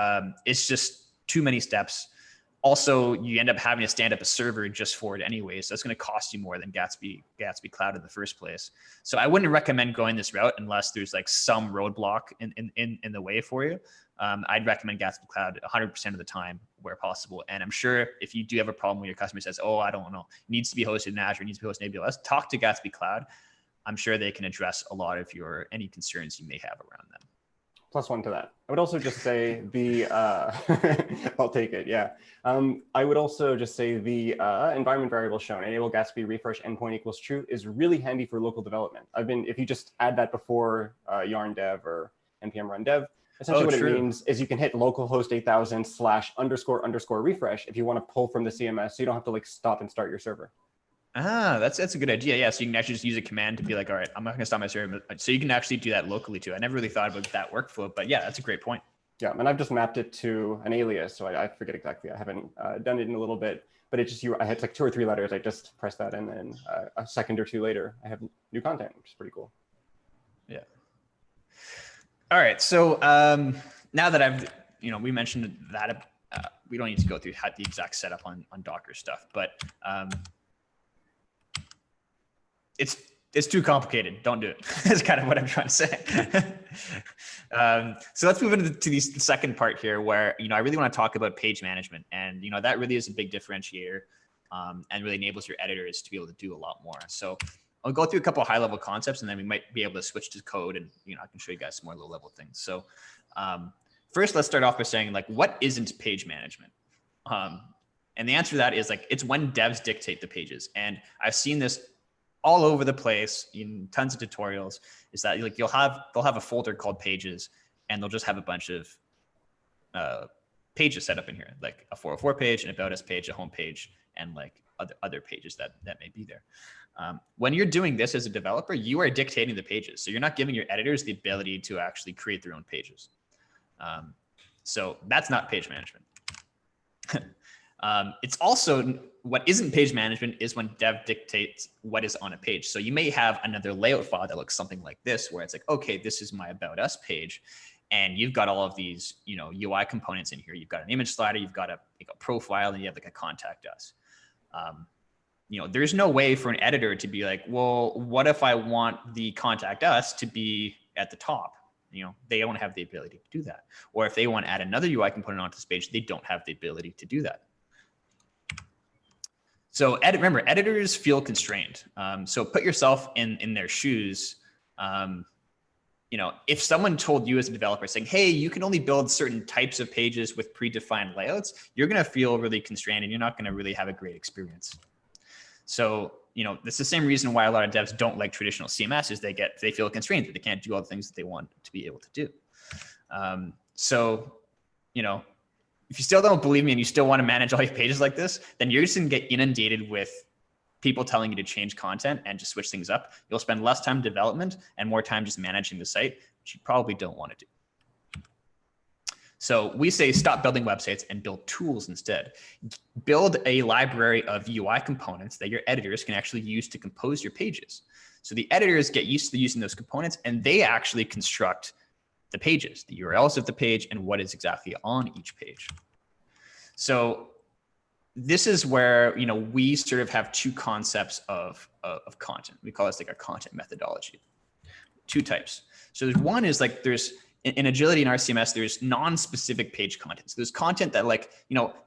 it's just too many steps. Also, you end up having to stand up a server just for it anyway, so that's going to cost you more than Gatsby Cloud in the first place. So I wouldn't recommend going this route unless there's like some roadblock in the way for you. I'd recommend Gatsby Cloud 100% of the time where possible. And I'm sure if you do have a problem where your customer says, oh, I don't know, it needs to be hosted in Azure, it needs to be hosted in AWS, talk to Gatsby Cloud. I'm sure they can address a lot of any concerns you may have around them. +1 to that. I would also just say I'll take it, yeah. I would also just say the environment variable shown, enable Gatsby refresh endpoint equals true, is really handy for local development. If you just add that before yarn dev or npm run dev, essentially what it means is you can hit localhost 8000 /__ refresh if you want to pull from the CMS, so you don't have to like stop and start your server. Ah, that's a good idea. Yeah, so you can actually just use a command to be like, all right, I'm not going to stop my server. So you can actually do that locally too. I never really thought about that workflow, but yeah, that's a great point. Yeah, and I've just mapped it to an alias, so I forget exactly. I haven't done it in a little bit, but it just I had like 2 or 3 letters. I just pressed that, and then a second or 2 later, I have new content, which is pretty cool. Yeah. All right, so now that we mentioned that we don't need to go through the exact setup on Docker stuff, but it's too complicated. Don't do it. That's kind of what I'm trying to say. So let's move into the second part here, where I really want to talk about page management, and that really is a big differentiator, and really enables your editors to be able to do a lot more. So I'll go through a couple of high-level concepts, and then we might be able to switch to code, and I can show you guys some more low-level things. So first, let's start off by saying like, what isn't page management? And the answer to that is like, it's when devs dictate the pages, and I've seen this all over the place in tons of tutorials. Is that like they'll have a folder called pages, and they'll just have a bunch of pages set up in here, like a 404 page, an about us page, a home page, and like other pages that may be there. When you're doing this as a developer, you are dictating the pages, so you're not giving your editors the ability to actually create their own pages. So that's not page management. It's also, what isn't page management is when dev dictates what is on a page. So you may have another layout file that looks something like this, where it's like, okay, this is my about us page, and you've got all of these, UI components in here. You've got an image slider, you've got a profile, and you have like a contact us. There's no way for an editor to be like, well, what if I want the contact us to be at the top? They don't have the ability to do that. Or if they want to add another UI component onto this page, they don't have the ability to do that. So remember, editors feel constrained. So put yourself in their shoes. If someone told you as a developer saying, hey, you can only build certain types of pages with predefined layouts, you're going to feel really constrained, and you're not going to really have a great experience. So, that's the same reason why a lot of devs don't like traditional CMS, is they feel constrained, that they can't do all the things that they want to be able to do. If you still don't believe me and you still want to manage all your pages like this, then you're just going to get inundated with people telling you to change content and just switch things up. You'll spend less time in development and more time just managing the site, which you probably don't want to do. So we say stop building websites and build tools instead. Build a library of UI components that your editors can actually use to compose your pages. So the editors get used to using those components, and they actually construct the pages, the URLs of the page, and what is exactly on each page. So this is where we sort of have 2 concepts of content. We call this like a content methodology. 2 types. So there's one is like in Agility and RCMS, there's non-specific page content. So there's content that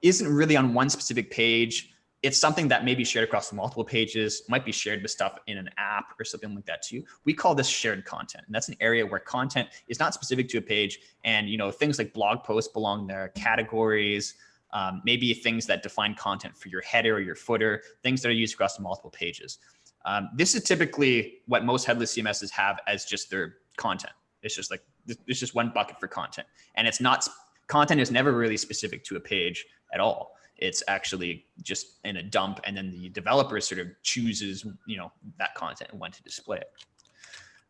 isn't really on one specific page. It's something that may be shared across multiple pages, might be shared with stuff in an app or something like that too. We call this shared content. And that's an area where content is not specific to a page. And things like blog posts belong there, categories, maybe things that define content for your header or your footer, things that are used across multiple pages. This is typically what most headless CMSs have as just their content. It's just one bucket for content, and content is never really specific to a page at all. It's actually just in a dump, and then the developer sort of chooses, that content and when to display it.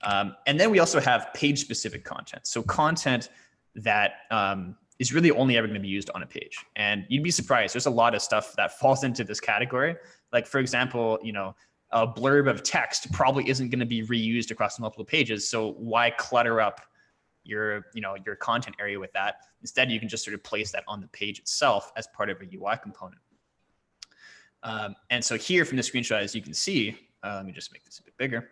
And then we also have page specific content. So content that is really only ever going to be used on a page. And you'd be surprised. There's a lot of stuff that falls into this category. Like, for example, a blurb of text probably isn't going to be reused across multiple pages. So why clutter up your content area with that? Instead, you can just sort of place that on the page itself as part of a UI component. And so here from the screenshot, as you can see, let me just make this a bit bigger.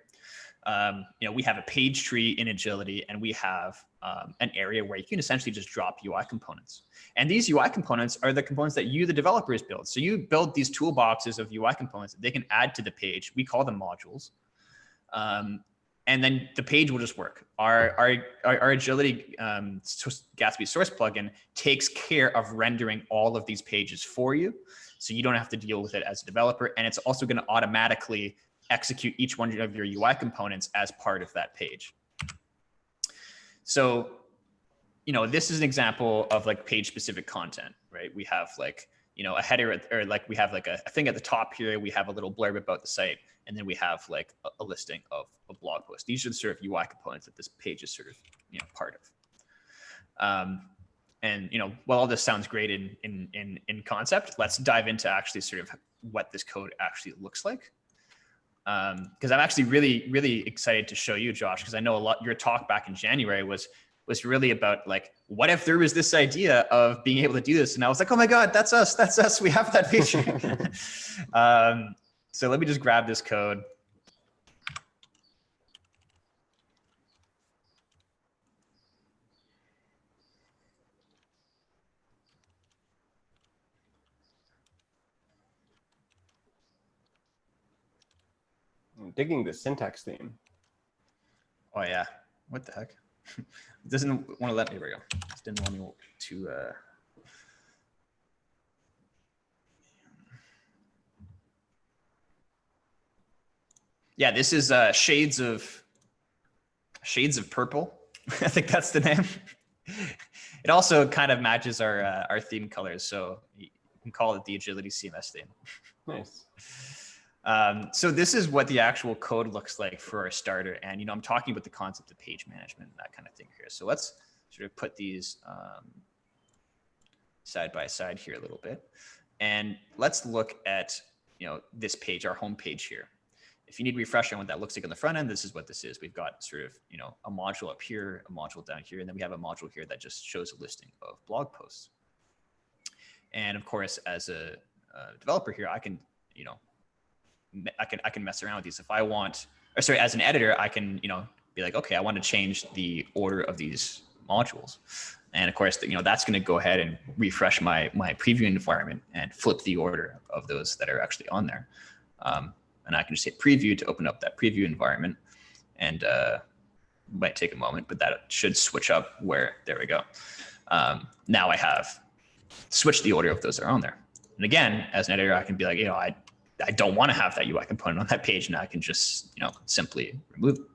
We have a page tree in Agility, and we have an area where you can essentially just drop UI components. And these UI components are the components that you, the developers, build. So you build these toolboxes of UI components that they can add to the page. We call them modules. And then the page will just work. Our Agility Gatsby source plugin takes care of rendering all of these pages for you, so you don't have to deal with it as a developer. And it's also going to automatically execute each one of your UI components as part of that page. So, this is an example of like page specific content, right? We have like, a header, or like we have like a thing at the top here. We have a little blurb about the site, and then we have like a listing of a blog post. These are the sort of UI components that this page is sort of, part of. And while all this sounds great in concept, let's dive into actually sort of what this code actually looks like. Because I'm actually really, really excited to show you, Josh, because I know your talk back in January was really about like, what if there was this idea of being able to do this? And I was like, oh my God, that's us. We have that feature. So let me just grab this code. I'm digging the syntax theme. Oh yeah, what the heck? It doesn't want to let me, here we go. It didn't want me to, yeah, this is shades of purple. I think that's the name. It also kind of matches our theme colors, so you can call it the Agility CMS theme. Nice. So this is what the actual code looks like for our starter. And, I'm talking about the concept of page management and that kind of thing here. So let's sort of put these side by side here a little bit. And let's look at, this page, our home page here. If you need refreshing what that looks like on the front end, this is what this is. We've got sort of, a module up here, a module down here, and then we have a module here that just shows a listing of blog posts. And of course, as a developer here, I can, I can mess around with these if I want, or sorry, as an editor, I can, be like, okay, I want to change the order of these modules. And of course, that's going to go ahead and refresh my preview environment and flip the order of those that are actually on there. And I can just hit preview to open up that preview environment, and might take a moment, but that should switch up where, there we go. Now I have switched the order of those that are on there. And again, as an editor, I can be like, I don't want to have that UI component on that page, and I can just, simply remove it.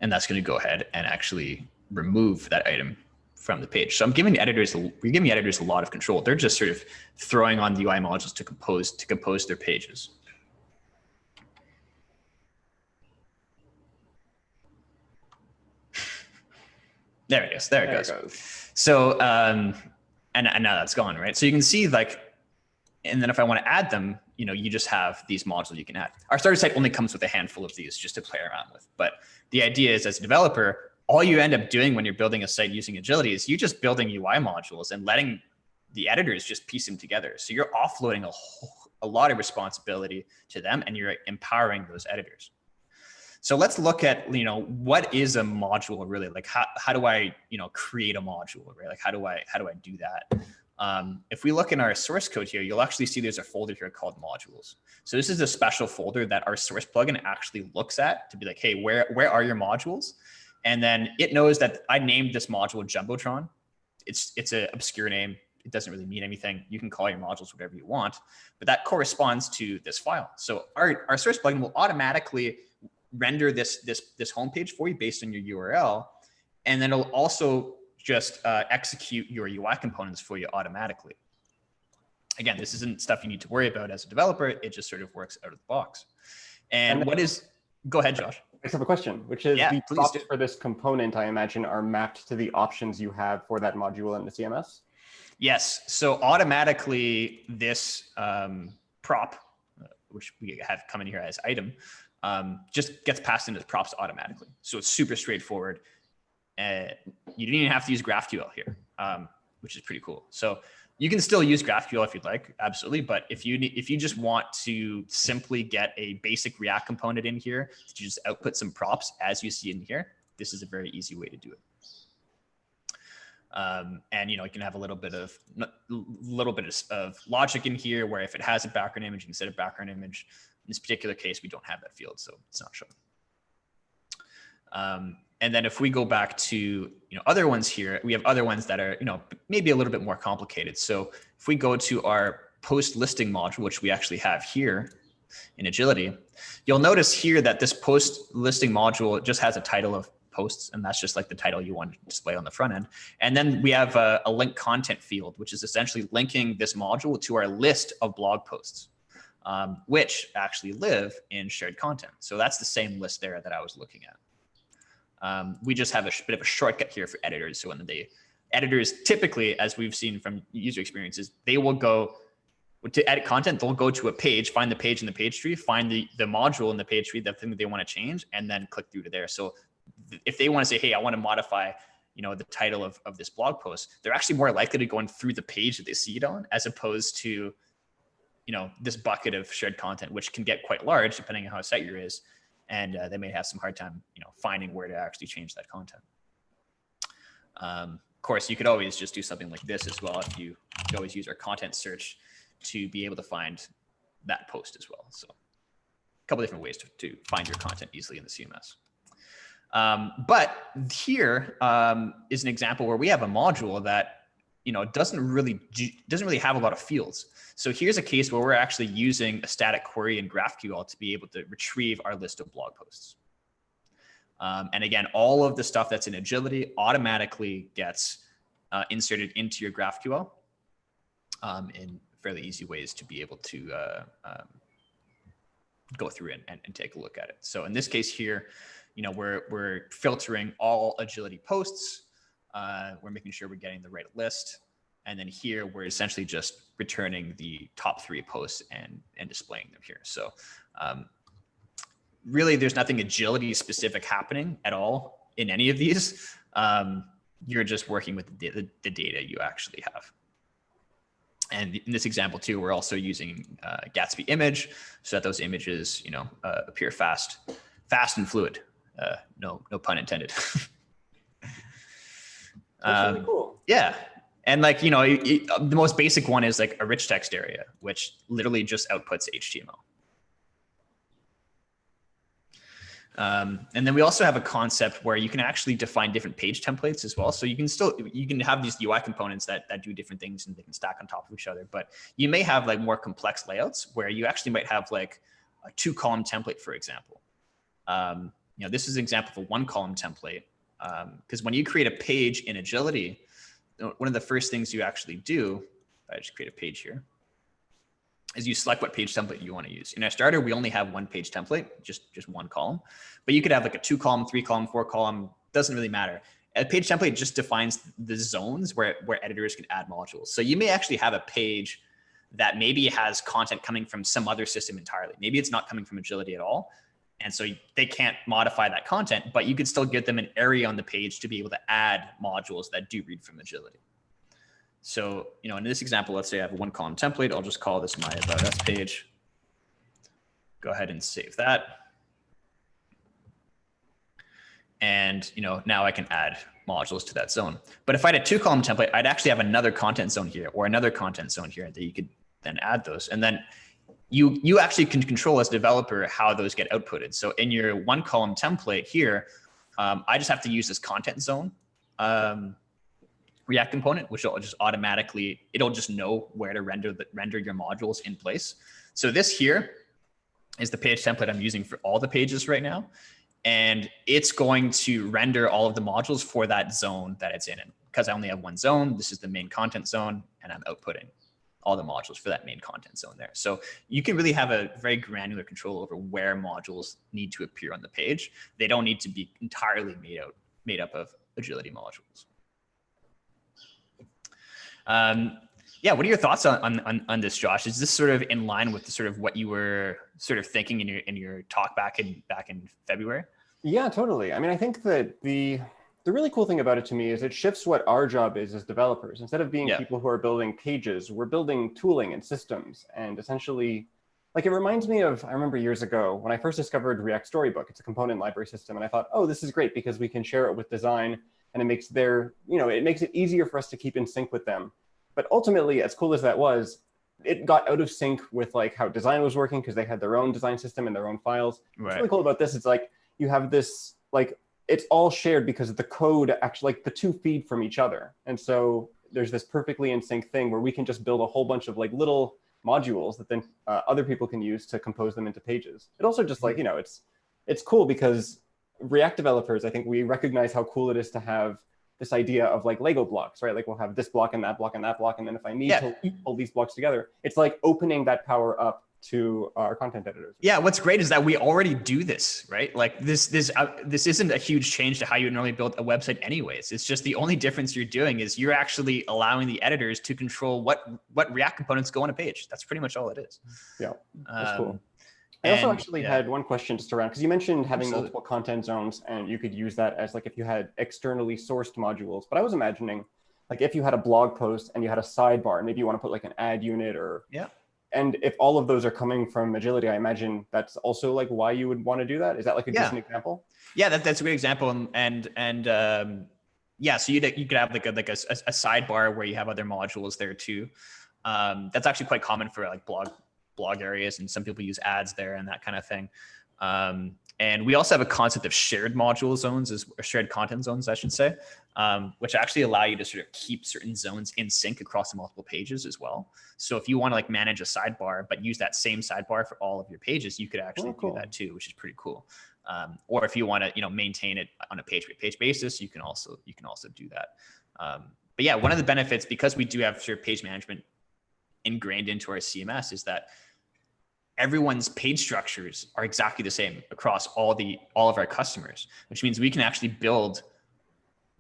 And that's going to go ahead and actually remove that item from the page. So we're giving the editors a lot of control. They're just sort of throwing on the UI modules to compose their pages. There it is. There it goes. So, and now that's gone, right? So you can see and then if I want to add them, you just have these modules you can add. Our starter site only comes with a handful of these just to play around with. But the idea is, as a developer, all you end up doing when you're building a site using Agility is you're just building UI modules and letting the editors just piece them together. So you're offloading a lot of responsibility to them, and you're empowering those editors. So let's look at, what is a module really? Like how do I, create a module, right? Like how do I do that? If we look in our source code here, you'll actually see there's a folder here called modules. So this is a special folder that our source plugin actually looks at to be like, hey, where are your modules? And then it knows that I named this module Jumbotron. It's an obscure name. It doesn't really mean anything. You can call your modules whatever you want, but that corresponds to this file. So our source plugin will automatically render this homepage for you based on your URL, and then it'll also just execute your UI components for you automatically. Again, this isn't stuff you need to worry about as a developer. It just sort of works out of the box. And go ahead, Josh. I just have a question, which is the props for this component, I imagine, are mapped to the options you have for that module in the CMS? Yes. So automatically this prop, which we have come in here as item, just gets passed into props automatically. So it's super straightforward. You don't even have to use GraphQL here, which is pretty cool. So you can still use GraphQL if you'd like, absolutely. But if you just want to simply get a basic React component in here to just output some props as you see in here, this is a very easy way to do it. And you can have a little bit of logic in here where if it has a background image, you can set a background image. In this particular case, we don't have that field, so it's not showing. And then if we go back to other ones here, we have other ones that are maybe a little bit more complicated. So if we go to our post listing module, which we actually have here in Agility, you'll notice here that this post listing module just has a title of posts, and that's just like the title you want to display on the front end. And then we have a link content field, which is essentially linking this module to our list of blog posts, which actually live in shared content. So that's the same list there that I was looking at. We just have a bit of a shortcut here for editors. So when editors typically, as we've seen from user experiences, they will go to edit content. They'll go to a page, find the page in the page tree, find the module in the page tree, the thing that they want to change, and then click through to there. So if they want to say, hey, I want to modify, the title of this blog post, they're actually more likely to go through the page that they see it on, as opposed to, this bucket of shared content, which can get quite large depending on how set your is. And they may have some hard time, finding where to actually change that content. Of course, you could always just do something like this as well. If you could always use our content search to be able to find that post as well. So a couple different ways to find your content easily in the CMS. But here is an example where we have a module that doesn't really have a lot of fields. So here's a case where we're actually using a static query in GraphQL to be able to retrieve our list of blog posts. And again, all of the stuff that's in Agility automatically gets inserted into your GraphQL in fairly easy ways to be able to go through and take a look at it. So in this case here, we're filtering all Agility posts. We're making sure we're getting the right list. And then here, we're essentially just returning the top 3 posts and displaying them here. So really, there's nothing Agility specific happening at all in any of these. You're just working with the data you actually have. And in this example too, we're also using Gatsby image so that those images, appear fast and fluid. No pun intended. That's really cool. Yeah. And the most basic one is like a rich text area, which literally just outputs HTML. And then we also have a concept where you can actually define different page templates as well. So you can have these UI components that do different things and they can stack on top of each other. But you may have like more complex layouts where you actually might have like a 2-column template, for example. This is an example of a 1-column template. Because when you create a page in Agility, one of the first things you actually do, I just create a page here, is you select what page template you want to use. In our starter, we only have 1 page template, just 1 column, but you could have like a 2-column, 3-column, 4-column, doesn't really matter. A page template just defines the zones where editors can add modules. So you may actually have a page that maybe has content coming from some other system entirely. Maybe it's not coming from Agility at all. And so they can't modify that content, but you could still give them an area on the page to be able to add modules that do read from Agility. So, in this example, let's say I have a 1-column template. I'll just call this my About Us page. Go ahead and save that. And, now I can add modules to that zone. But if I had a 2-column template, I'd actually have another content zone here or another content zone here that you could then add those. And then you actually can control as a developer how those get outputted. So in your 1-column template here, I just have to use this content zone React component, which will just automatically, it'll just know where to render your modules in place. So this here is the page template I'm using for all the pages right now. And it's going to render all of the modules for that zone that it's in. And because I only have one zone, this is the main content zone, and I'm outputting all the modules for that main content zone there. So you can really have a very granular control over where modules need to appear on the page. They don't need to be entirely made up of Agility modules. Yeah, what are your thoughts on this, Josh? Is this sort of in line with the sort of what you were sort of thinking in your talk back in February? Yeah, totally. I mean, I think that the really cool thing about it to me is it shifts what our job is as developers. Instead of being people who are building pages, we're building tooling and systems. And essentially, like, it reminds me of, I remember years ago when I first discovered React Storybook. It's a component library system. And I thought, oh, this is great because we can share it with design, and it makes it makes it easier for us to keep in sync with them. But ultimately, as cool as that was, it got out of sync with like how design was working because they had their own design system and their own files. Right. What's really cool about this is like you have this, like, it's all shared because the code actually, like, the two feed from each other. And so there's this perfectly in sync thing where we can just build a whole bunch of like little modules that then other people can use to compose them into pages. It also just like, it's cool because React developers, I think we recognize how cool it is to have this idea of like Lego blocks, right? Like we'll have this block and that block and that block. And then if I need to pull these blocks together, it's like opening that power up to our content editors. Yeah, what's great is that we already do this, right? Like this isn't a huge change to how you normally build a website anyways. It's just the only difference you're doing is you're actually allowing the editors to control what React components go on a page. That's pretty much all it is. Yeah, that's cool. I also actually had one question just around, because you mentioned having multiple content zones and you could use that as like if you had externally sourced modules. But I was imagining like if you had a blog post and you had a sidebar, maybe you want to put like an ad unit or and if all of those are coming from Agility, I imagine that's also like why you would want to do that. Is that like a decent example? Yeah, that's a great example. And so you could have like a sidebar where you have other modules there too. That's actually quite common for like blog areas, and some people use ads there and that kind of thing. And we also have a concept of shared module zones, or shared content zones, I should say, which actually allow you to sort of keep certain zones in sync across the multiple pages as well. So if you want to like manage a sidebar, but use that same sidebar for all of your pages, you could actually do that too, which is pretty cool. Or if you want to, maintain it on a page-by-page basis, you can also do that. But yeah, one of the benefits, because we do have sort of page management ingrained into our CMS, is that everyone's page structures are exactly the same across all of our customers, which means we can actually build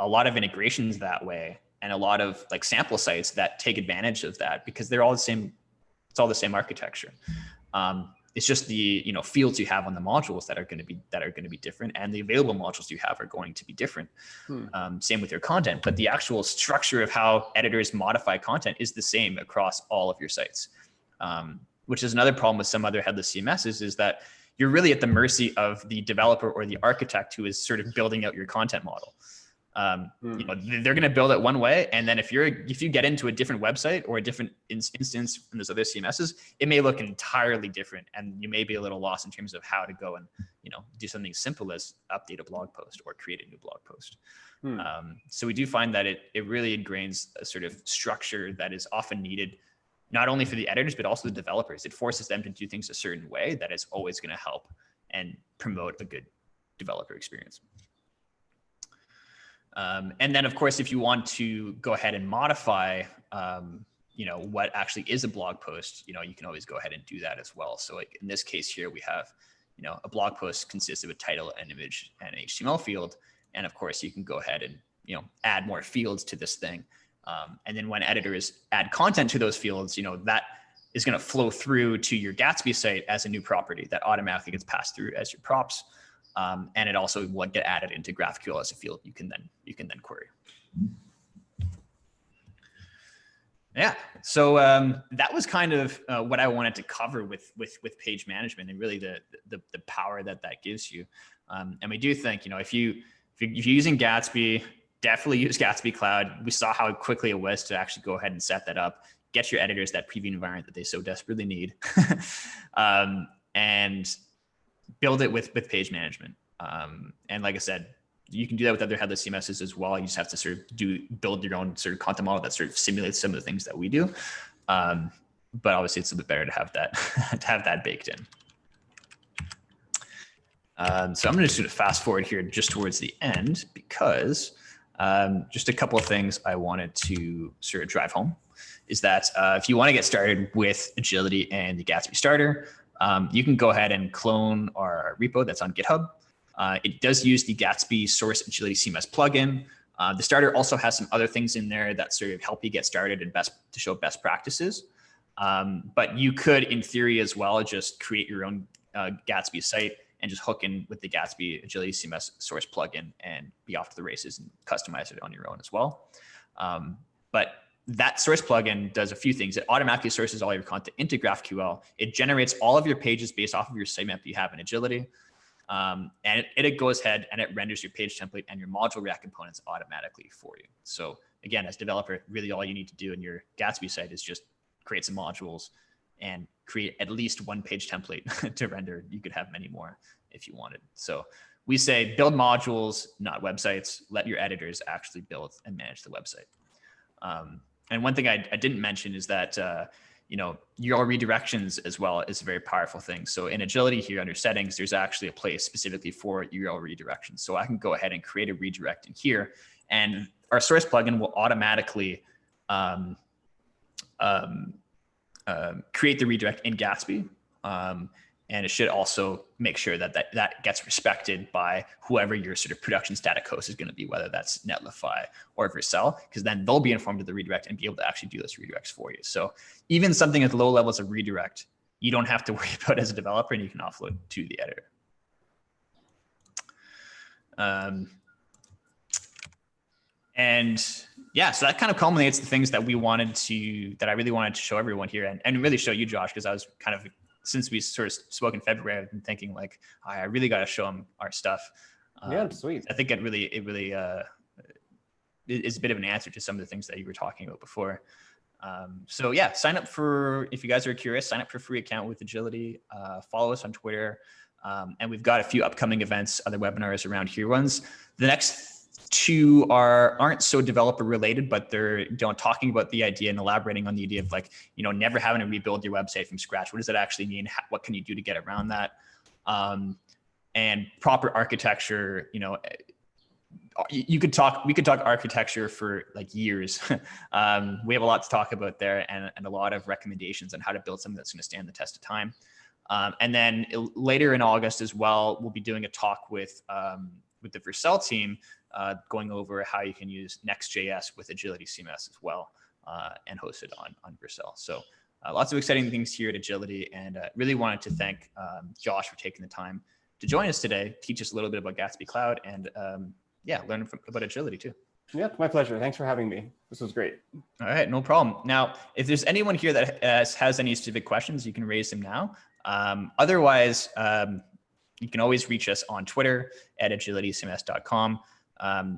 a lot of integrations that way and a lot of like sample sites that take advantage of that because they're all the same. It's all the same architecture. It's just the fields you have on the modules that are going to be different, and the available modules you have are going to be different. Same with your content, but the actual structure of how editors modify content is the same across all of your sites. Which is another problem with some other headless CMSs, is that you're really at the mercy of the developer or the architect who is sort of building out your content model. They're going to build it one way, and then if you get into a different website or a different instance from those other CMSs, it may look entirely different, and you may be a little lost in terms of how to go and do something simple as update a blog post or create a new blog post. So we do find that it really ingrains a sort of structure that is often needed, not only for the editors, but also the developers. It forces them to do things a certain way that is always going to help and promote a good developer experience. And then, of course, if you want to go ahead and modify, what actually is a blog post, you can always go ahead and do that as well. So like in this case here, we have, a blog post consists of a title, an image, and an HTML field. And of course, you can go ahead and, add more fields to this thing. And then when editors add content to those fields, that is going to flow through to your Gatsby site as a new property that automatically gets passed through as your props. And it also will get added into GraphQL as a field you can then query. Yeah, so that was kind of what I wanted to cover with page management, and really the power that gives you. And we do think, if you're using Gatsby, definitely use Gatsby Cloud. We saw how quickly it was to actually go ahead and set that up, get your editors that preview environment that they so desperately need, and build it with page management. And like I said, you can do that with other headless CMSs as well. You just have to sort of build your own sort of content model that sort of simulates some of the things that we do. But obviously it's a bit better to have that, to have that baked in. So I'm going to sort of fast forward here just towards the end, because just a couple of things I wanted to sort of drive home is that if you want to get started with Agility and the Gatsby starter, you can go ahead and clone our repo that's on GitHub. It does use the gatsby-source-agilitycms plugin. The starter also has some other things in there that sort of help you get started and to show best practices. But you could, in theory as well, just create your own Gatsby site and just hook in with the Gatsby Agility CMS source plugin and be off to the races and customize it on your own as well. But that source plugin does a few things. It automatically sources all your content into GraphQL. It generates all of your pages based off of your sitemap you have in Agility. And it goes ahead and it renders your page template and your module React components automatically for you. So again, as a developer, really all you need to do in your Gatsby site is just create some modules and create at least one page template to render. You could have many more if you wanted. So we say build modules, not websites. Let your editors actually build and manage the website. And one thing I didn't mention is that URL redirections as well is a very powerful thing. So in Agility here under settings, there's actually a place specifically for URL redirections. So I can go ahead and create a redirect in here, and our source plugin will automatically create the redirect in Gatsby. And it should also make sure that that gets respected by whoever your sort of production static host is going to be, whether that's Netlify or Vercel, because then they'll be informed of the redirect and be able to actually do those redirects for you. So even something at low levels of redirect, you don't have to worry about as a developer, and you can offload to the editor. And yeah, so that kind of culminates the things that I really wanted to show everyone here, and really show you, Josh, because I was kind of, since we sort of spoke in February, I've been thinking like, I really got to show them our stuff. Yeah, sweet. I think it really is a bit of an answer to some of the things that you were talking about before. So yeah, sign up if you guys are curious, sign up for a free account with Agility, follow us on Twitter. And we've got a few upcoming events, other webinars around here ones. The next two aren't so developer related, but they're talking about the idea and elaborating on the idea of like, never having to rebuild your website from scratch. What does that actually mean? What can you do to get around that? And proper architecture, we could talk architecture for like years. We have a lot to talk about there, and a lot of recommendations on how to build something that's going to stand the test of time. And then later in August as well, we'll be doing a talk with the Vercel team, going over how you can use Next.js with Agility CMS as well, and host it on Vercel. So lots of exciting things here at Agility, and really wanted to thank Josh for taking the time to join us today, teach us a little bit about Gatsby Cloud, and learn about Agility too. Yeah, my pleasure. Thanks for having me. This was great. All right, no problem. Now, if there's anyone here that has any specific questions, you can raise them now. Otherwise, you can always reach us on Twitter at agilitycms.com.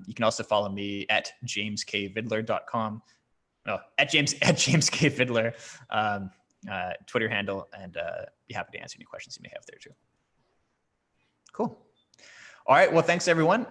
You can also follow me at jameskvidler.com. No, at jameskvidler Twitter handle, and be happy to answer any questions you may have there too. Cool. All right. Well, thanks everyone.